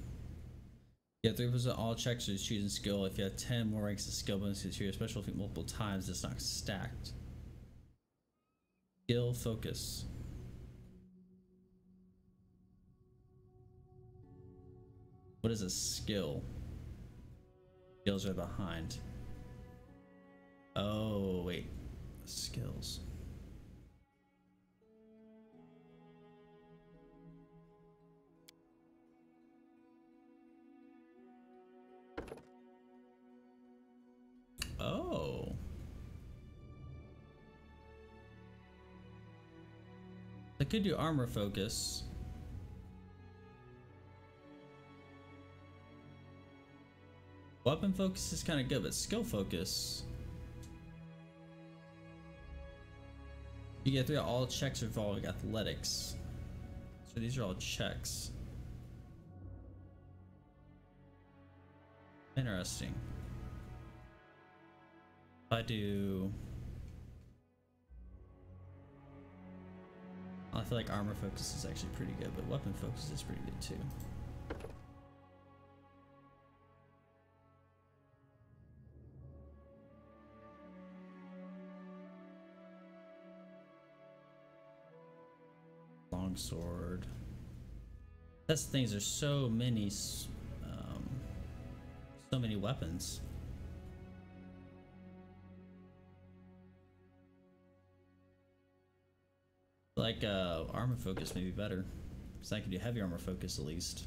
Speaker 1: You have 3% all checks to choosing skill. If you have 10 more ranks of skill bonuses to your special feat multiple times, it's not stacked. Skill focus. What is a skill? Skills are behind. Oh, wait. Skills. Oh. I could do armor focus. Weapon focus is kind of good, but skill focus. You get 3 all checks involving athletics. So these are all checks. Interesting. If I do... I feel like armor focus is actually pretty good, but weapon focus is pretty good too. longsword. That's the things. There's so many, so many weapons. Like armor focus may be better, because I can do heavy armor focus at least.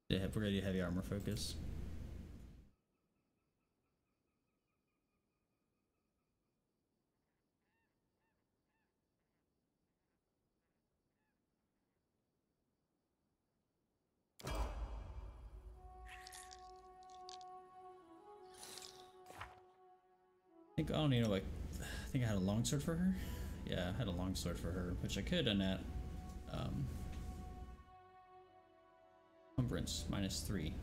Speaker 1: Yeah, we're gonna do heavy armor focus. I don't even know, like, I think I had a longsword for her. Yeah, I had a longsword for her, which I could have done at Encumbrance -3.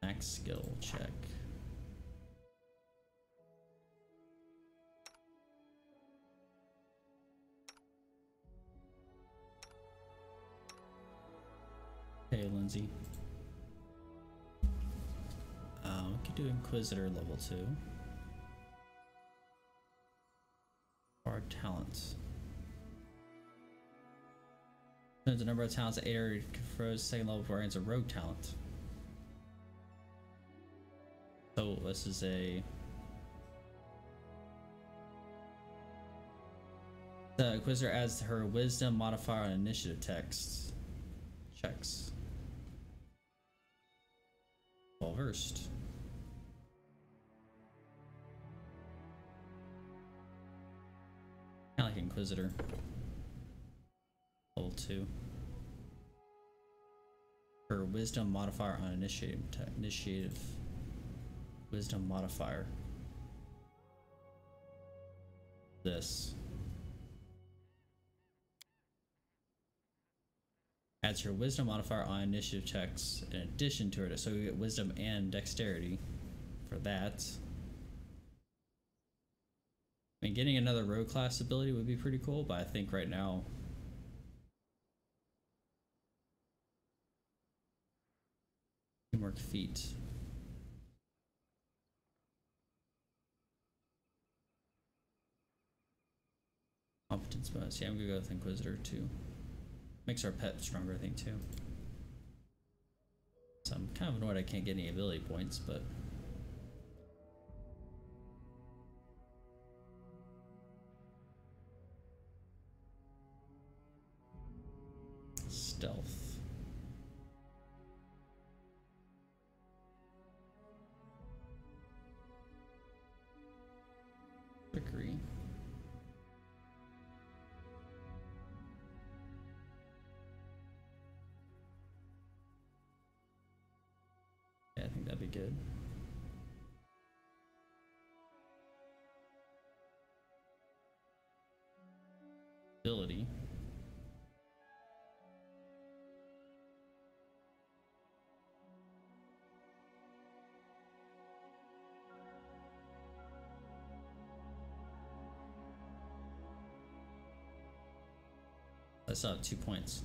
Speaker 1: Max skill check. Hey, Lindsay. We could do Inquisitor level 2. Our talents. Turns the number of talents that Ader confers second level variants of rogue talent. So this is a. The Inquisitor adds her wisdom modifier on initiative texts. Checks. Well versed. Kind of like Inquisitor. Level 2. Her wisdom modifier on initiative. Wisdom modifier. This. Adds her wisdom modifier on initiative checks in addition to it, so we get wisdom and dexterity for that. I mean, getting another rogue class ability would be pretty cool, but I think right now teamwork feat. Competence bonus. Yeah, I'm gonna go with Inquisitor too. Makes our pet stronger, I think, too. So I'm kind of annoyed I can't get any ability points, but stealth. Trickery. Yeah, I think that'd be good. Ability. I still have 2 points.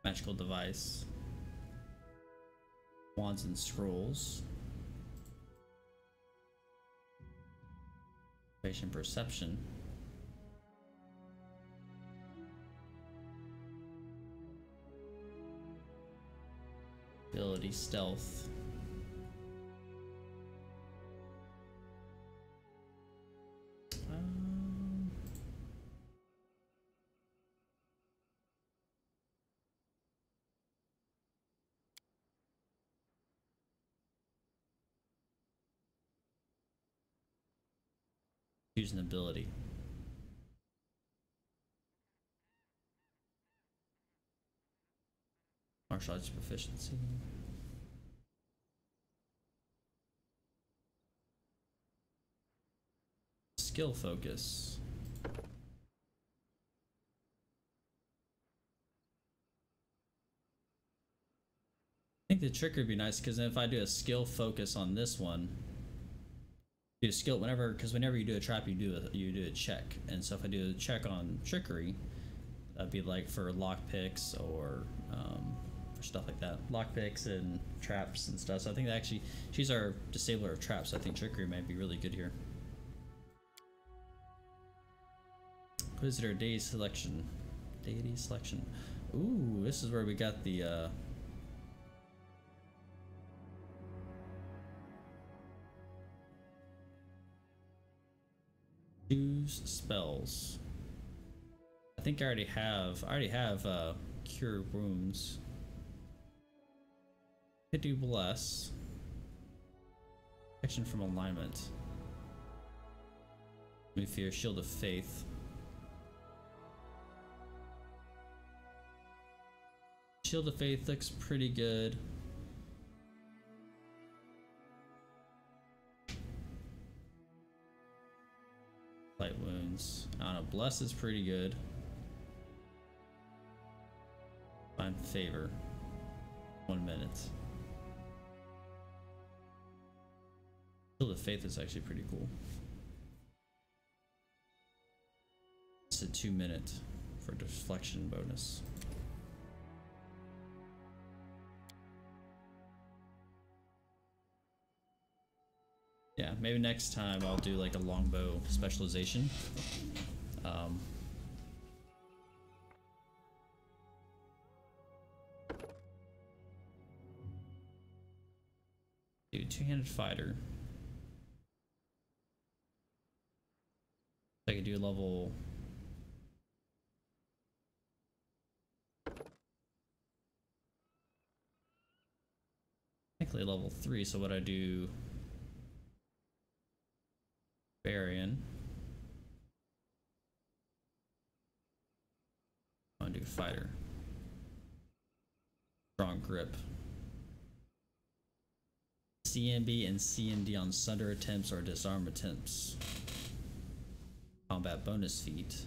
Speaker 1: Magical device. Wands and scrolls. Patient perception. Ability stealth. Choose an ability. Martial arts proficiency. Skill focus. I think the trickery would be nice because if I do a skill focus on this one, do a skill whenever, because whenever you do a trap, you do a check, and so if I do a check on trickery, that'd be like for lock picks or stuff like that, lock picks and traps and stuff. So I think that actually she's our disabler of traps. So I think trickery might be really good here. Visitor deity selection. Deity selection. Ooh, this is where we got the choose spells. I think I already have cure wounds. Could do bless. Protection from alignment. Let me fear shield of faith. Shield of faith looks pretty good. Light wounds. I don't know. Bless is pretty good. Find favor. 1 minute. Shield of faith is actually pretty cool. It's a 2 minute for deflection bonus. Yeah, maybe next time I'll do like a longbow specialization. Do two-handed fighter. I could do level. Technically level 3, so what I do. Barbarian. I'm gonna do fighter. Strong grip. CMB and CMD on sunder attempts or disarm attempts. Combat bonus feat.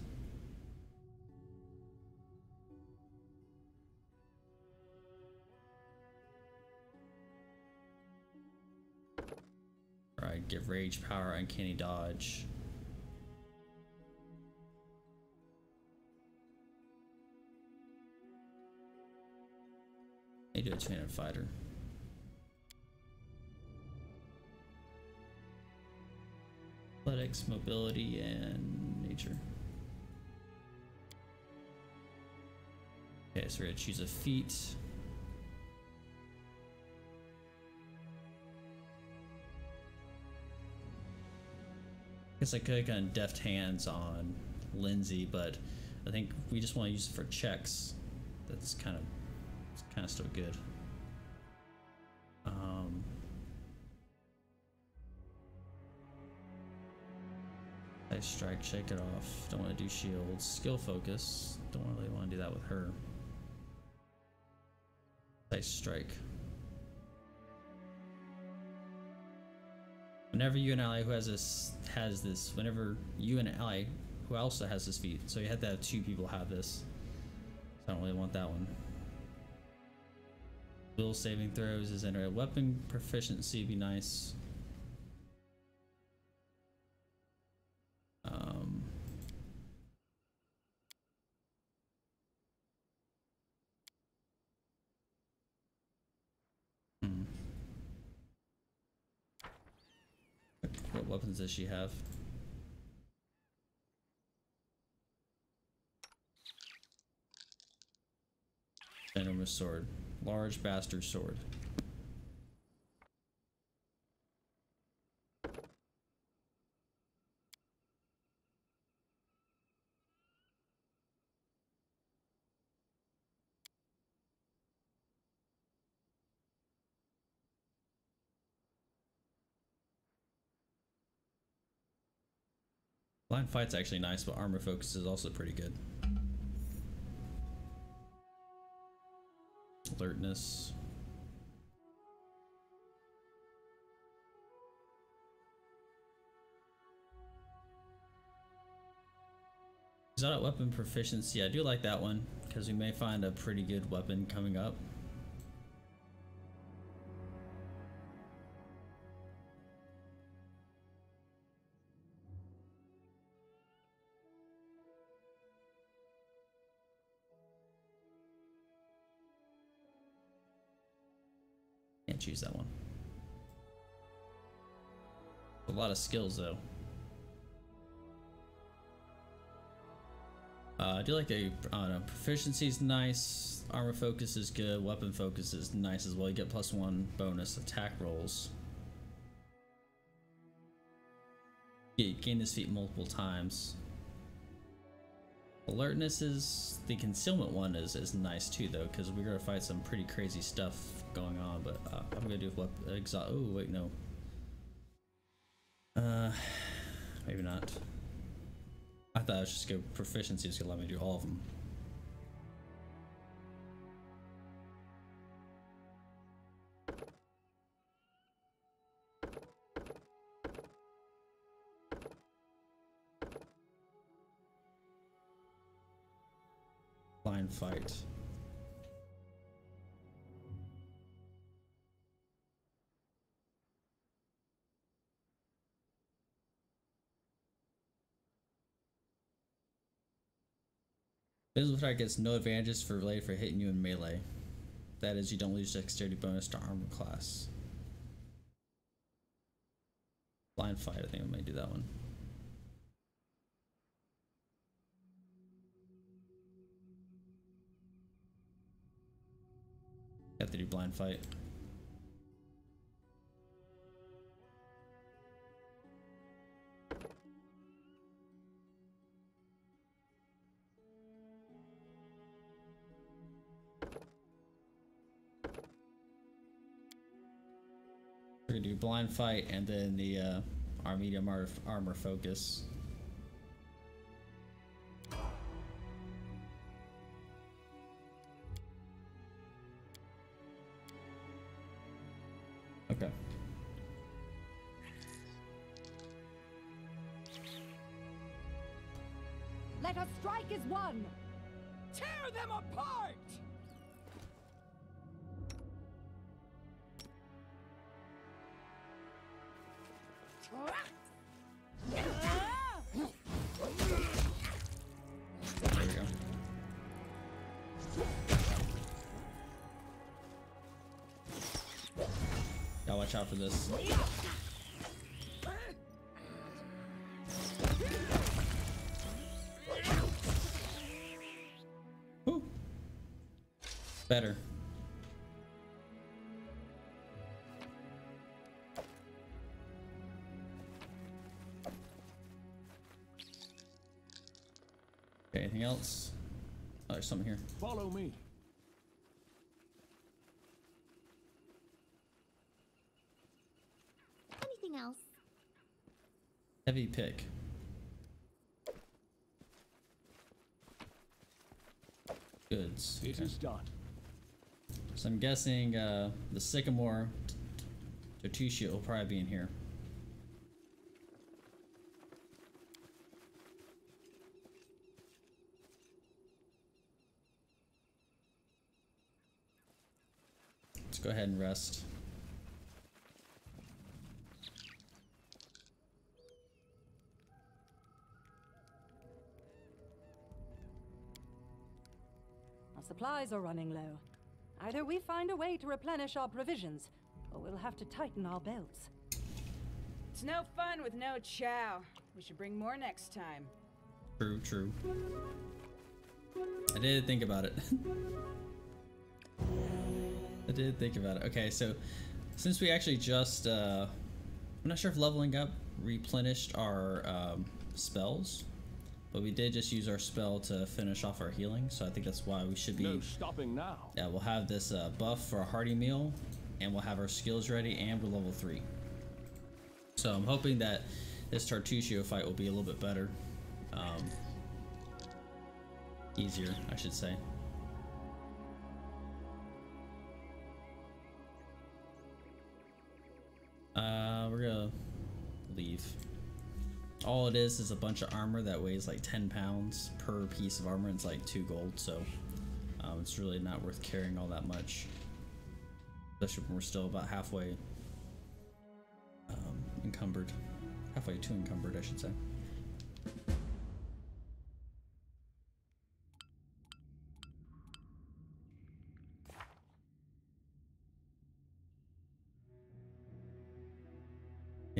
Speaker 1: Alright, give rage, power, uncanny dodge. I do a two-handed fighter. Athletics, mobility, and nature. Okay, so we're gonna choose a feat. Guess I could have gotten deft hands on Lindsay, but I think we just want to use it for checks. That's kind of still good. I strike, shake it off. Don't want to do shields. Skill focus. Don't really want to do that with her. I strike. Whenever you and an ally who has this, whenever you and an ally who also has this feat, so you have to have 2 people have this. So I don't really want that one. Will saving throws is enter. Weapon proficiency would be nice. What weapons does she have? Enormous sword. Large bastard sword. Blind fight's actually nice, but armor focus is also pretty good. Alertness. Exotic weapon proficiency. I do like that one because we may find a pretty good weapon coming up. can't choose that one. A lot of skills though. I do like the proficiency is nice, armor focus is good, weapon focus is nice as well. You get +1 bonus attack rolls. You gain this feat multiple times. Alertness is the concealment one is nice too though, because we're gonna fight some pretty crazy stuff going on. But I'm gonna do exhaust. Oh wait, no. Maybe not. I thought I was just go proficiency was gonna let me do all of them. Blind fight. This attack gets no advantages for related for hitting you in melee. That is, you don't lose dexterity bonus to armor class. Blind fight, I think I might do that one. Have to do blind fight. We're gonna do blind fight and then the our medium armor focus. Okay.
Speaker 5: Let us strike as one!
Speaker 3: Tear them apart!
Speaker 1: There we go. Gotta watch out for this. Woo. Better. Okay, anything else? Oh, there's something here.
Speaker 3: Follow me.
Speaker 2: Anything else?
Speaker 1: Heavy pick. Goods.
Speaker 3: It is done.
Speaker 1: So I'm guessing the sycamore Tertutia will probably be in here. Let's go ahead and rest.
Speaker 5: Our supplies are running low. Either we find a way to replenish our provisions, or we'll have to tighten our belts.
Speaker 9: It's no fun with no chow. We should bring more next time.
Speaker 1: True, true. I did think about it. I did think about it. Okay, so since we actually just, I'm not sure if leveling up replenished our spells, but we did just use our spell to finish off our healing, so I think that's why we should be.
Speaker 3: No stopping now.
Speaker 1: Yeah, we'll have this buff for a hearty meal, and we'll have our skills ready, and we're level 3. So I'm hoping that this Tartusio fight will be a little bit better. Easier, I should say. We're gonna leave. All it is a bunch of armor that weighs like 10 pounds per piece of armor, and it's like 2 gold, so it's really not worth carrying all that much, especially when we're still about halfway encumbered, halfway to encumbered, I should say.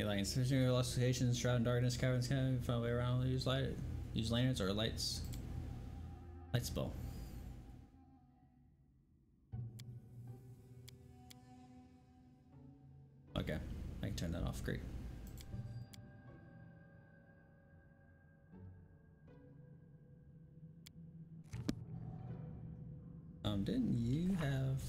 Speaker 1: Okay, like especially lost locations, shroud in darkness, caverns, find a way around, use lanterns or light spell. Okay, I can turn that off. Great. Didn't you have?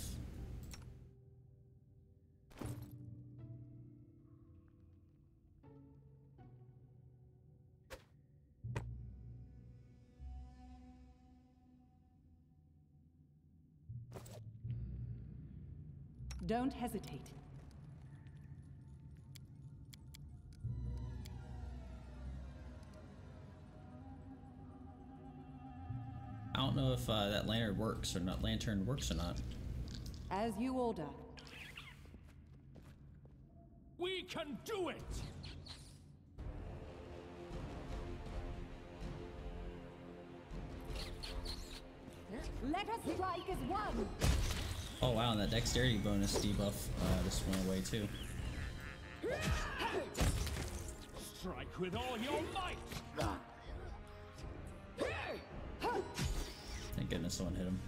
Speaker 5: Don't hesitate.
Speaker 1: I don't know if that lantern works or not.
Speaker 5: As you order.
Speaker 3: We can do it!
Speaker 5: Let us strike as one!
Speaker 1: Oh wow, and that dexterity bonus debuff just went away too.
Speaker 3: Strike with all your might!
Speaker 1: Thank goodness someone hit him.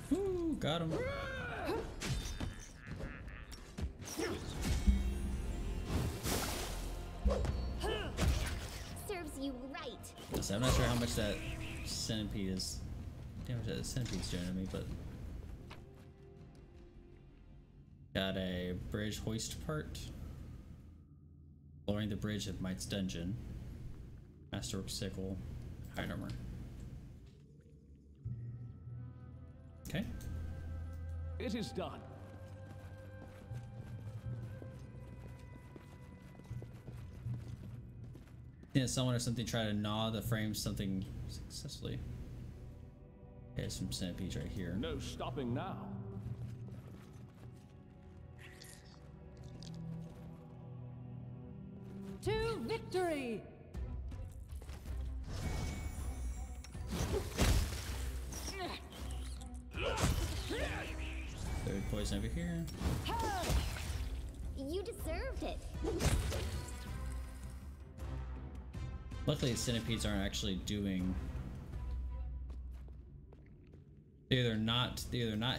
Speaker 1: Woo, got him.
Speaker 2: Serves you right.
Speaker 1: So I'm not sure how much that centipede is. Damage that centipede's doing to me, but got a bridge hoist part. Lowering the bridge of Might's dungeon. Masterwork sickle. Iron armor. Okay.
Speaker 3: It is done.
Speaker 1: Yeah, someone or something try to gnaw the frame something successfully. There's some centipedes right here.
Speaker 3: No stopping now.
Speaker 5: To victory!
Speaker 1: Third poison over here.
Speaker 2: You deserved it.
Speaker 1: Luckily, the centipedes aren't actually doing. They're either not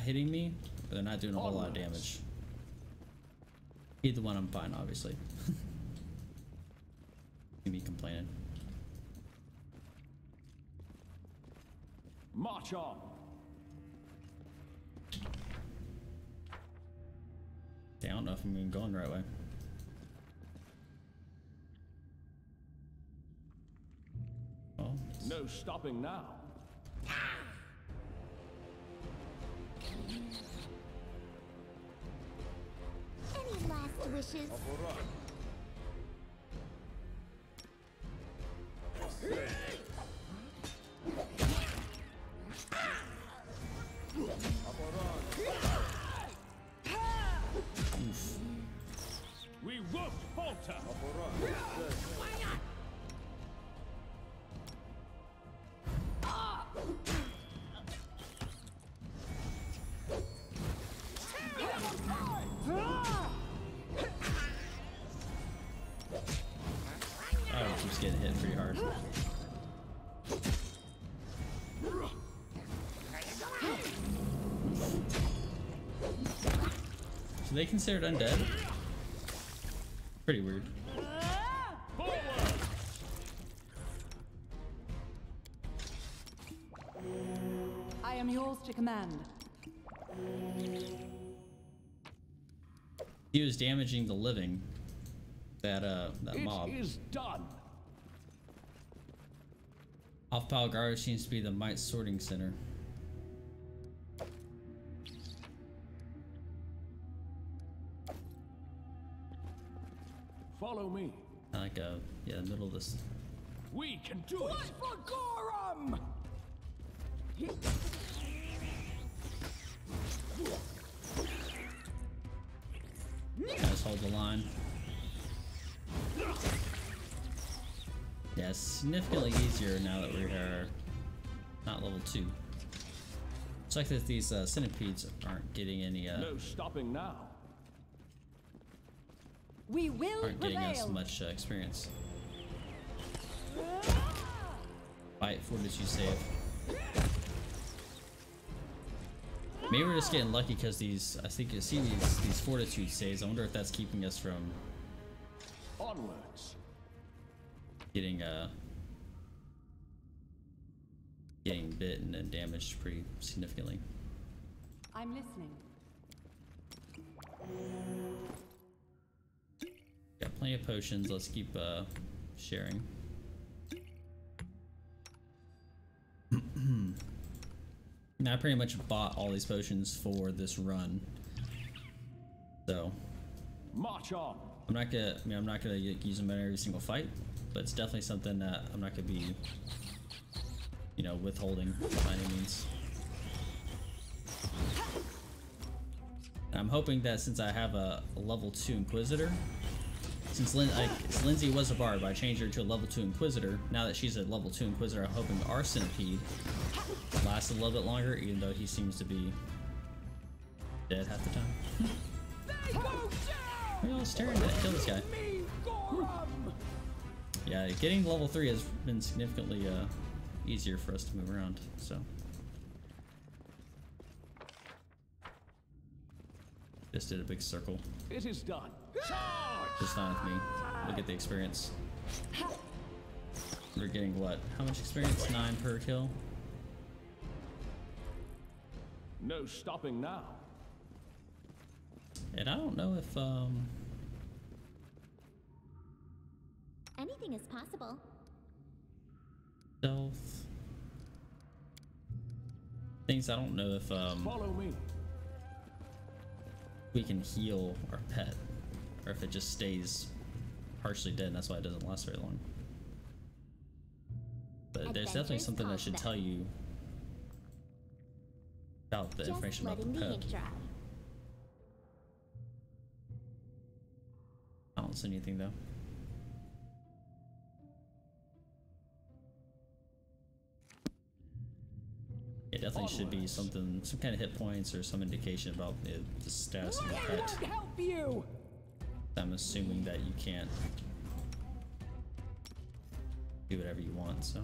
Speaker 1: hitting me, or they're not doing a whole lot of damage. Either one, I'm fine, obviously. Me complaining.
Speaker 3: March on.
Speaker 1: Yeah, I don't know if I'm even going the right way. Well,
Speaker 3: no stopping now.
Speaker 2: Any last wishes?
Speaker 3: We won't falter.
Speaker 1: oh, it keeps getting hit pretty hard. So they considered undead? Pretty weird.
Speaker 5: I am yours to command.
Speaker 1: He was damaging the living. That mob.
Speaker 3: It is done.
Speaker 1: Off-pile garbage seems to be the Might sorting center.
Speaker 3: Follow me.
Speaker 1: I like the middle of this.
Speaker 3: We can do it. For Gorum!
Speaker 1: Guys, hold the line. Yeah, it's significantly easier now that we are not level 2. It's like that these centipedes aren't getting any.
Speaker 3: No stopping now.
Speaker 5: We will
Speaker 1: Aren't getting us
Speaker 5: prevail.
Speaker 1: much experience. Fight, fortitude save. Maybe we're just getting lucky because these. I think you see these fortitude saves. I wonder if that's keeping us from
Speaker 3: Onwards.
Speaker 1: getting getting bitten and damaged pretty significantly.
Speaker 5: I'm listening.
Speaker 1: Got plenty of potions. Let's keep sharing. Now I pretty much bought all these potions for this run, so
Speaker 3: March on.
Speaker 1: I'm not gonna. I mean, I'm not gonna use them in every single fight, but it's definitely something that I'm not gonna be, you know, withholding by any means. And I'm hoping that since I have a level 2 Inquisitor, since Lindsay was a bard, but I changed her to a level 2 Inquisitor. Now that she's a level 2 Inquisitor, I'm hoping our Centipede lasts a little bit longer, even though he seems to be dead half the time. We're all staring to kill this guy. Yeah, getting level 3 has been significantly easier for us to move around, so. Just did a big circle.
Speaker 3: It is done.
Speaker 1: Just fine with me. We'll get the experience. We're getting what? How much experience? 9 per kill?
Speaker 3: No stopping now.
Speaker 1: And I don't know if,
Speaker 2: Anything is possible.
Speaker 1: stealth things, I don't know if,
Speaker 3: Follow me.
Speaker 1: we can heal our pet, or if it just stays partially dead and that's why it doesn't last very long. But there's definitely
Speaker 2: Adventures
Speaker 1: something that
Speaker 2: called
Speaker 1: should
Speaker 2: them.
Speaker 1: tell you about the
Speaker 2: Just
Speaker 1: information about the
Speaker 2: letting the
Speaker 1: pet.
Speaker 2: ink dry.
Speaker 1: I don't see anything though. It definitely should be something, some kind of hit points or some indication about the status of the pet.
Speaker 3: Help you.
Speaker 1: I'm assuming that you can't do whatever you want, so.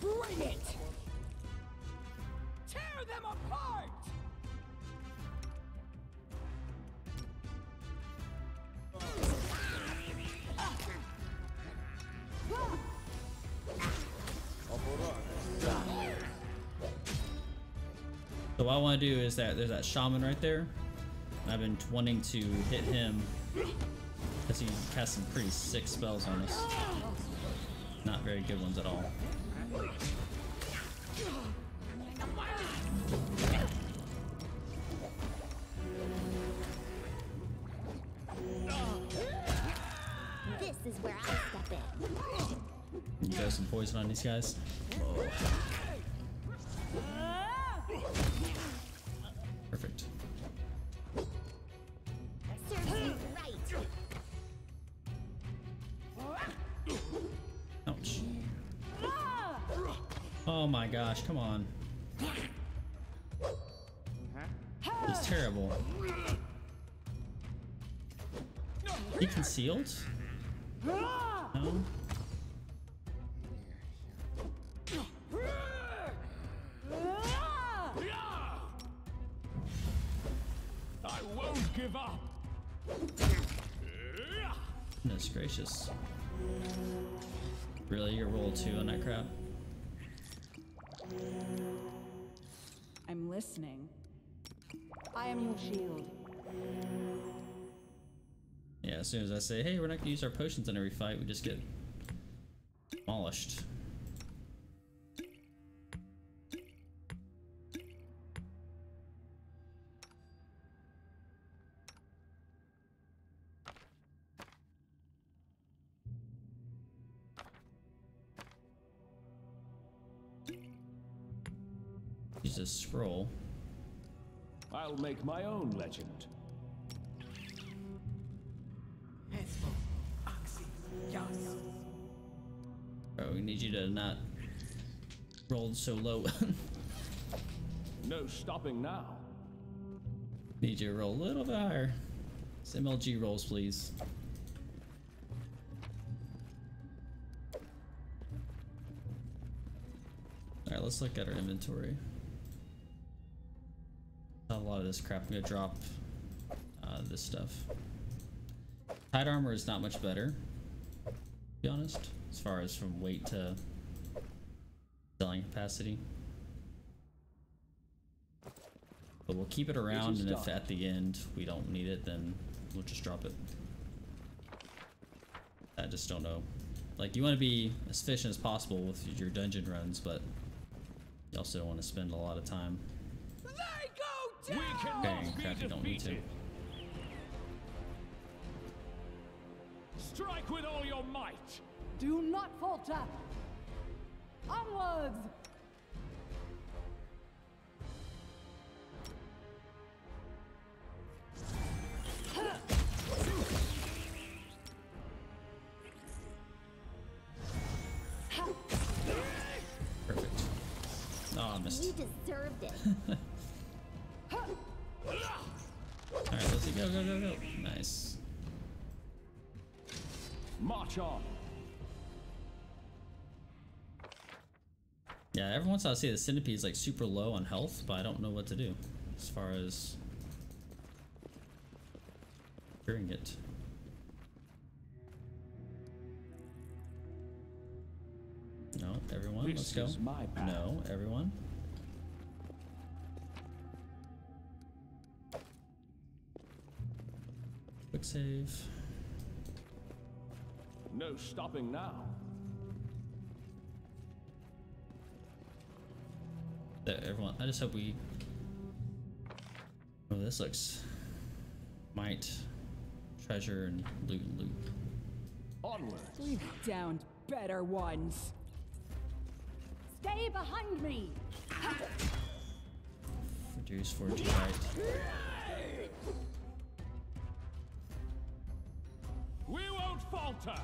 Speaker 3: Bring it. Tear them apart.
Speaker 1: So what I want to do is that there's that shaman right there. I've been wanting to hit him because he casts some pretty sick spells on us. Not very good ones at all.
Speaker 2: This is where I step in.
Speaker 1: You throw some poison on these guys. Whoa. Perfect.
Speaker 2: Serves you right.
Speaker 1: Ouch. Oh my gosh, come on. This is terrible. He concealed? No?
Speaker 3: I won't give up.
Speaker 1: Goodness gracious. Really? You roll 2 on that crap?
Speaker 5: I'm listening. I am your shield.
Speaker 1: Yeah, as soon as I say, hey, we're not gonna use our potions in every fight, we just get demolished. Use a scroll.
Speaker 3: I'll make my own legend.
Speaker 1: Bro, we need you to not roll so low.
Speaker 3: No stopping now.
Speaker 1: Need you to roll a little bit higher. Some MLG rolls, please. Alright, let's look at our inventory. Not a lot of this crap. I'm gonna drop this stuff. Tide armor is not much better, to be honest, as far as from weight to selling capacity. But we'll keep it around, and if at the end we don't need it, then we'll just drop it. I just don't know. Like, you want to be as efficient as possible with your dungeon runs, but you also don't want to spend a lot of time.
Speaker 3: They go down! We cannot
Speaker 1: crap you don't need to.
Speaker 3: Strike with all your might.
Speaker 5: Do not falter. Onwards.
Speaker 1: Perfect. Oh, I missed.
Speaker 2: You deserved it.
Speaker 1: Alright, let's see. Go, go, go, go. Nice.
Speaker 3: March on.
Speaker 1: Yeah, every once in a while I see the centipede's like super low on health, but I don't know what to do as far as curing it. No, everyone, let's go. No, everyone. Quick save.
Speaker 3: No stopping now.
Speaker 1: There, everyone. I just hope we. Oh, this looks. Might, treasure, and loot.
Speaker 3: Onward.
Speaker 9: We've downed better ones.
Speaker 5: Stay behind me.
Speaker 1: Reduce fortune right.
Speaker 3: We won't falter.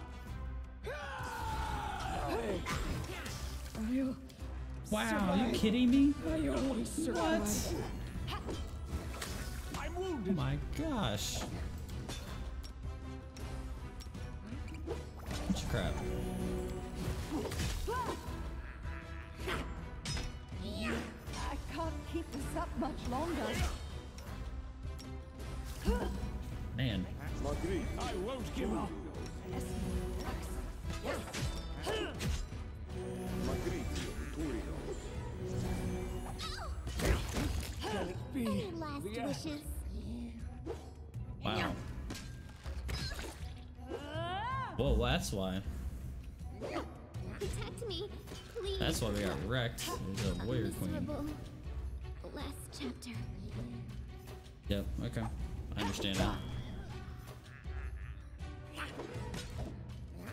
Speaker 9: Are you?
Speaker 1: Wow, are you kidding me?
Speaker 9: I only survived.
Speaker 3: I'm
Speaker 1: Oh
Speaker 3: wounded.
Speaker 1: my gosh. Bunch of crap.
Speaker 5: I can't keep this up much longer.
Speaker 1: Man.
Speaker 3: I won't give up.
Speaker 2: Any last wishes?
Speaker 1: Wow. Whoa, that's why.
Speaker 2: Protect me, please.
Speaker 1: That's why we got wrecked. There's a warrior queen.
Speaker 2: Miserable. Last chapter.
Speaker 1: Yep, okay. I understand that.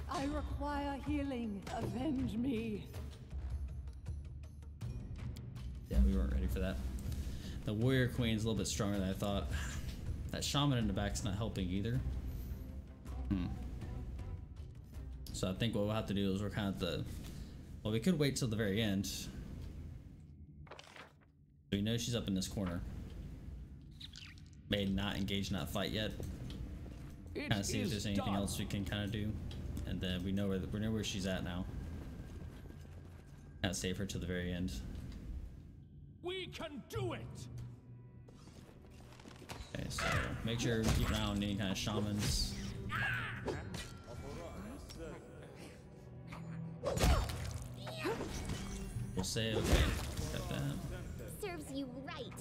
Speaker 5: I require healing. Avenge me.
Speaker 1: Yeah, we weren't ready for that. The warrior queen's a little bit stronger than I thought. That shaman in the back's not helping either. So I think what we'll have to do is we're kind of well, we could wait till the very end. So we know she's up in this corner. May not engage in that fight yet. Kind of see if there's anything else we can kind of do, and then we know where she's at now. Kind of save her till the very end.
Speaker 3: We can do it.
Speaker 1: Okay, so make sure you keep an eye on any kind of shamans. We'll say okay. Got that.
Speaker 2: Serves you right.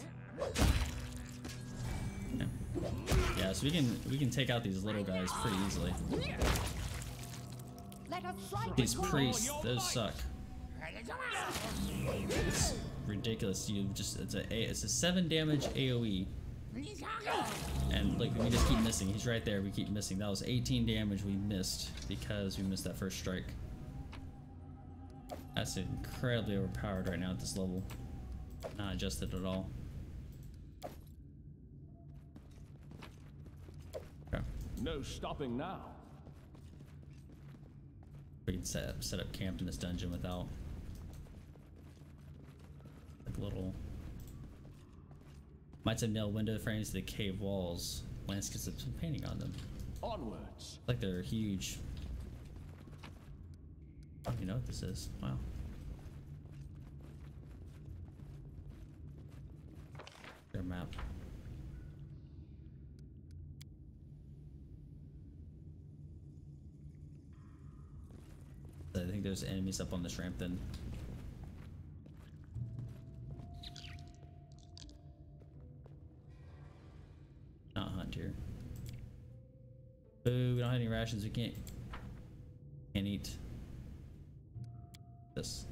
Speaker 1: Yeah, so we can take out these little guys pretty easily.
Speaker 5: Let us strike.
Speaker 1: These priests, those suck. It's ridiculous. It's a 7 damage AoE. And like we just keep missing. He's right there. We keep missing. That was 18 damage we missed because we missed that first strike. That's incredibly overpowered right now at this level. Not adjusted at all.
Speaker 3: No stopping now.
Speaker 1: We can set up camp in this dungeon without like little. Might have nailed window frames to the cave walls. Landscapes with some painting on them.
Speaker 3: Onwards.
Speaker 1: Like they're huge. Oh, you know what this is? Wow. Their map. I think there's enemies up on this ramp then. Not hunt here. Boo, we don't have any rations, we can't eat this.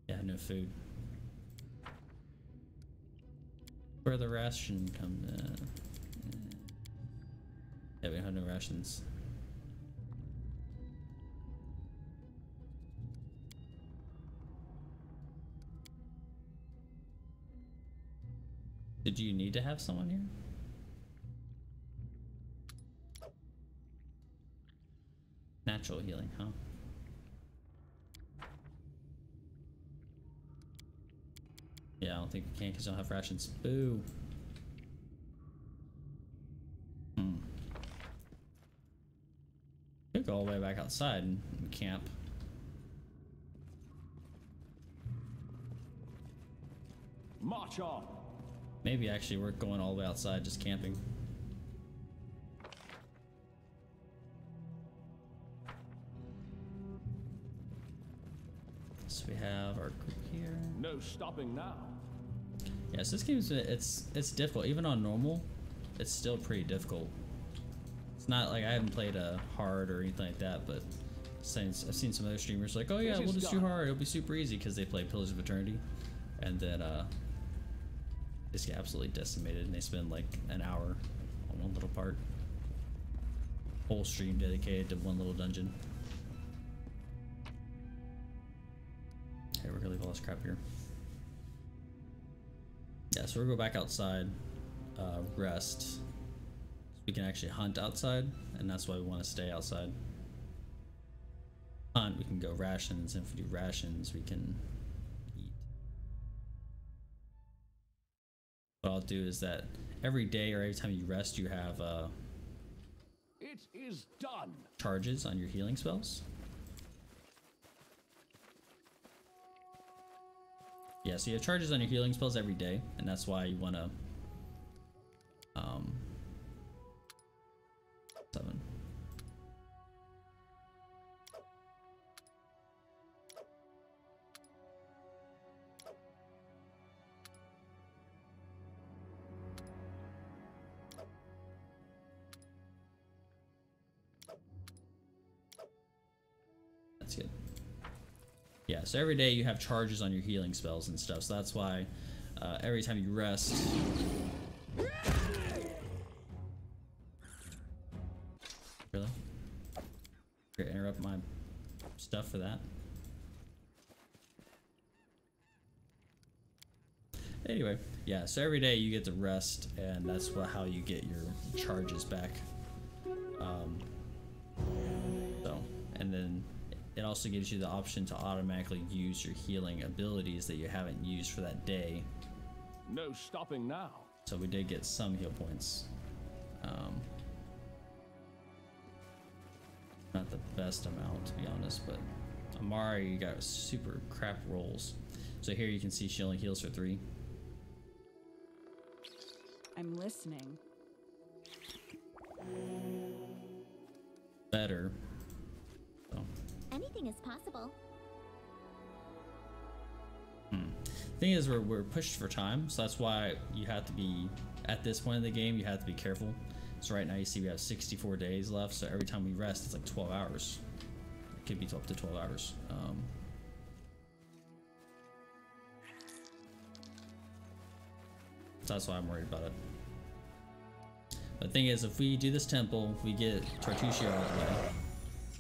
Speaker 1: Yeah, no food. Where the ration come in? Yeah, we don't have no rations. Did you need to have someone here? Natural healing, huh? Yeah, I don't think we can because we don't have rations. Boo. Could go all the way back outside and camp.
Speaker 3: March on.
Speaker 1: Maybe actually we're going all the way outside just camping. So we have our group here.
Speaker 3: No stopping now.
Speaker 1: Yeah, so this game is it's difficult. Even on normal, it's still pretty difficult. It's not like I haven't played a hard or anything like that, but since I've seen some other streamers like, oh yeah, we'll just do hard. It'll be super easy because they play Pillars of Eternity, and then just get absolutely decimated, and they spend like an hour on one little part. Whole stream dedicated to one little dungeon. Okay, we're gonna leave all this crap here. Yeah, so we'll go back outside, rest. So we can actually hunt outside, and that's why we want to stay outside. Hunt, we can go rations, and if we do rations, we can eat. What I'll do is that every day or every time you rest, you have
Speaker 3: it is done.
Speaker 1: Charges on your healing spells. Yeah, so you have charges on your healing spells every day, and that's why you want to 7. That's good. Yeah, so every day you have charges on your healing spells and stuff, so that's why every time you rest... Really? You're gonna interrupt my stuff for that? Anyway, yeah, so every day you get to rest, and that's how you get your charges back. And then it also gives you the option to automatically use your healing abilities that you haven't used for that day.
Speaker 3: No stopping now.
Speaker 1: So we did get some heal points. Not the best amount, to be honest, but Amari got super crap rolls. So here you can see she only heals for 3.
Speaker 9: I'm listening.
Speaker 1: Better. So.
Speaker 2: Anything is possible.
Speaker 1: Thing is, we're pushed for time, so that's why you have to be, at this point in the game, you have to be careful. So right now you see we have 64 days left, so every time we rest it's like 12 hours. It could be up to 12 hours. So that's why I'm worried about it. But the thing is, if we do this temple, we get Tartusio out of the way,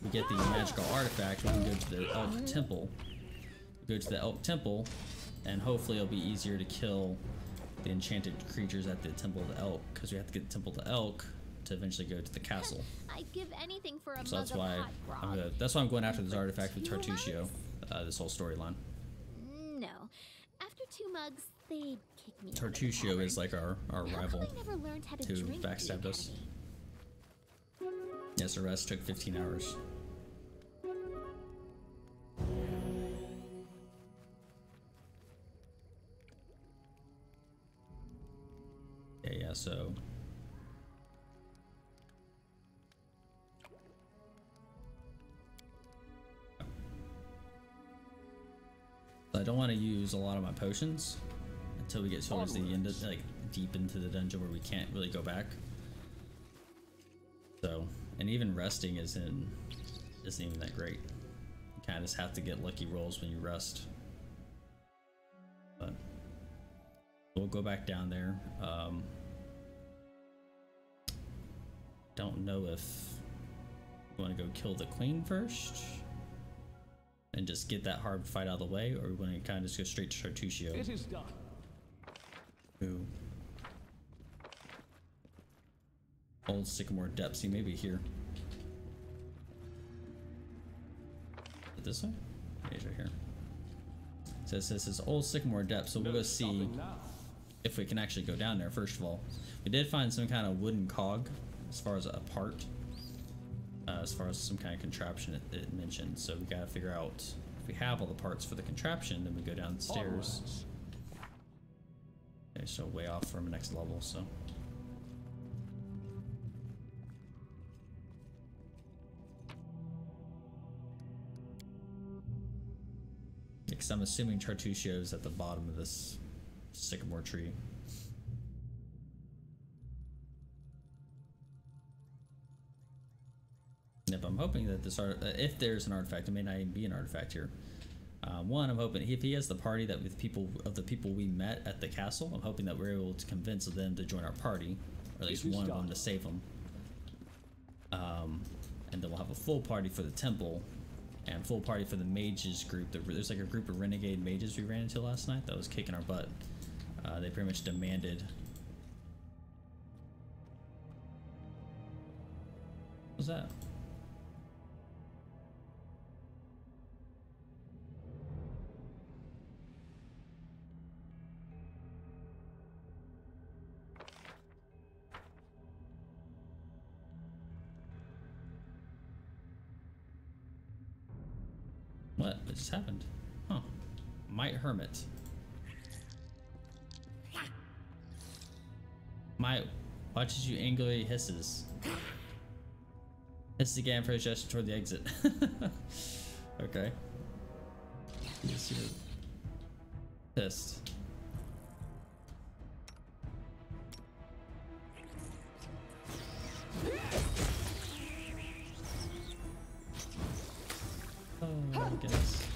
Speaker 1: we get the magical artifact, we can go to the Elk Temple. Go to the Elk Temple, and hopefully it'll be easier to kill the enchanted creatures at the Temple of the Elk, because we have to get the Temple of the Elk to eventually go to the castle.
Speaker 2: I'd give anything for a
Speaker 1: So that's
Speaker 2: mug
Speaker 1: why
Speaker 2: of hot grog.
Speaker 1: that's why I'm going after this
Speaker 2: For
Speaker 1: artifact with
Speaker 2: 2
Speaker 1: Tartusio.
Speaker 2: mugs?
Speaker 1: This whole storyline.
Speaker 2: No. After 2 mugs, they'd kick me out of the
Speaker 1: Tartusio
Speaker 2: tavern.
Speaker 1: is like our
Speaker 2: How
Speaker 1: rival
Speaker 2: come I never learned how to
Speaker 1: who
Speaker 2: drink at the
Speaker 1: backstabbed us.
Speaker 2: academy?
Speaker 1: Yes, the rest took 15 hours. Yeah, so I don't want to use a lot of my potions until we get towards the end of, like, deep into the dungeon where we can't really go back. So, and even resting isn't even that great. You kind of just have to get lucky rolls when you rest. But we'll go back down there. Don't know if we want to go kill the queen first and just get that hard fight out of the way, or we want to kind of just go straight to Tartusio.
Speaker 3: It is done.
Speaker 1: Who? Old Sycamore Depths. He may be here. Is it this way? Yeah, he's right here. So it says Old Sycamore Depths, so we'll go see if we can actually go down there. First of all, we did find some kind of wooden cog as far as a part, as far as some kind of contraption it mentioned. So we gotta figure out if we have all the parts for the contraption, then we go downstairs. Okay, so way off from the next level, so. Because I'm assuming Tartusio is at the bottom of this sycamore tree. Yep, I'm hoping that this if there's an artifact, it may not even be an artifact here. One, I'm hoping if he has the party that with the people we met at the castle, I'm hoping that we're able to convince them to join our party, or at least one of them to save them. And then we'll have a full party for the temple, and full party for the mages group. There's like a group of renegade mages we ran into last night that was kicking our butt. They pretty much demanded. What was that? What? What just happened? Huh. Might Hermit. Might watches you angrily hisses. Hisses again for a gesture toward the exit. Okay. He's super pissed. Oh my goodness.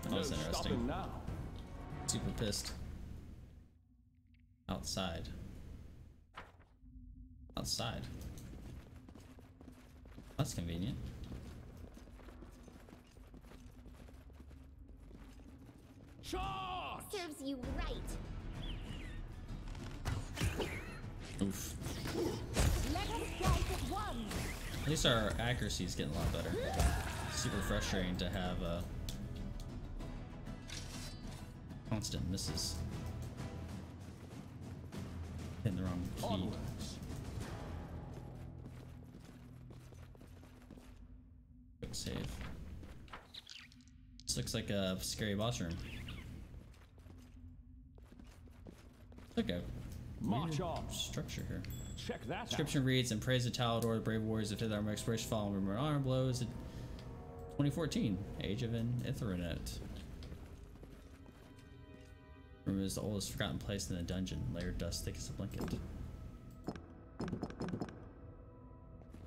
Speaker 1: That was interesting. Super pissed. Outside. Outside. That's convenient.
Speaker 3: Charge!
Speaker 2: Serves you right.
Speaker 1: Oof.
Speaker 2: Let us strike at once.
Speaker 1: At least our accuracy is getting a lot better. Super frustrating to have constant misses. Hitting the wrong key.
Speaker 3: Onwards.
Speaker 1: Quick save. This looks like a scary boss room. Look at
Speaker 3: March on.
Speaker 1: structure here.
Speaker 3: Check that
Speaker 1: Description reads, and praise the Talador, the brave warriors of Fifth Armor Exploration following rumor honor blows. 2014, Age of an Ithranet. Room is the oldest forgotten place in the dungeon. Layered dust thick as a blanket.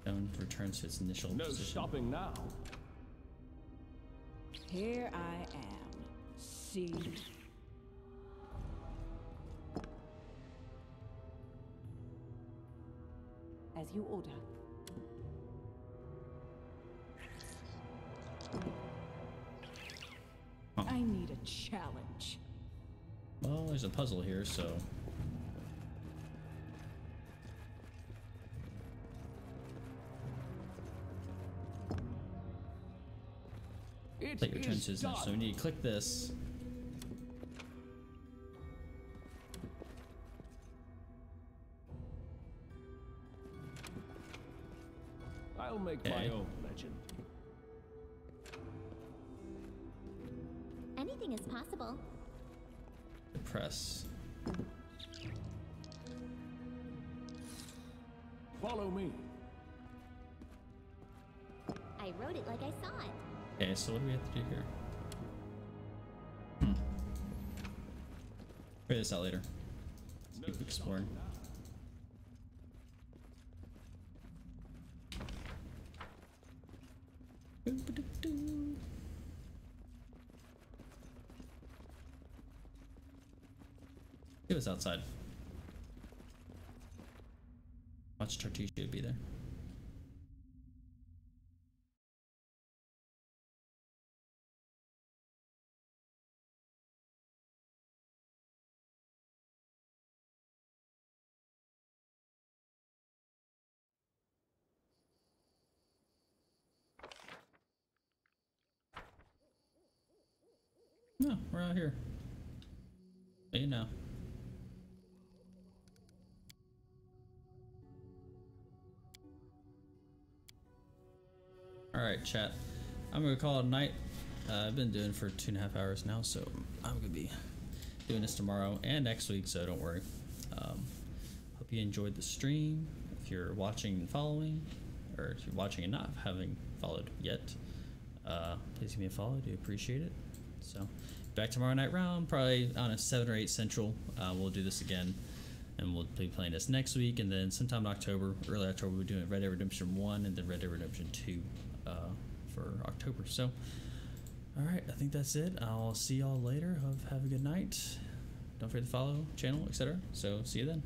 Speaker 1: Stone returns to its initial
Speaker 3: No
Speaker 1: position.
Speaker 3: stopping now.
Speaker 9: Here I am. See.
Speaker 5: As you order.
Speaker 9: I need a challenge.
Speaker 1: Well, there's a puzzle here, so. Click your turn to so we need to click this.
Speaker 3: I'll make my own legend.
Speaker 2: Anything is possible.
Speaker 1: Press.
Speaker 3: Follow me.
Speaker 2: I wrote it like I saw it.
Speaker 1: Okay, so what do we have to do here? Figure this out later. Let's keep exploring. It was outside. Watch Tartisha would be there. No, we're out here. You know. Alright, chat. I'm gonna call it a night. I've been doing it for 2.5 hours now, so I'm gonna be doing this tomorrow and next week, so don't worry. Hope you enjoyed the stream. If you're watching and following, or if you're watching and not having followed yet, please give me a follow. I do appreciate it. So, back tomorrow night round, probably on a 7 or 8 central. We'll do this again, and we'll be playing this next week, and then sometime in October, early October, we're doing Red Dead Redemption 1 and then Red Dead Redemption 2 for October. So, all right, I think that's it. I'll see y'all later. Have a good night. Don't forget to follow channel, etc. So, see you then.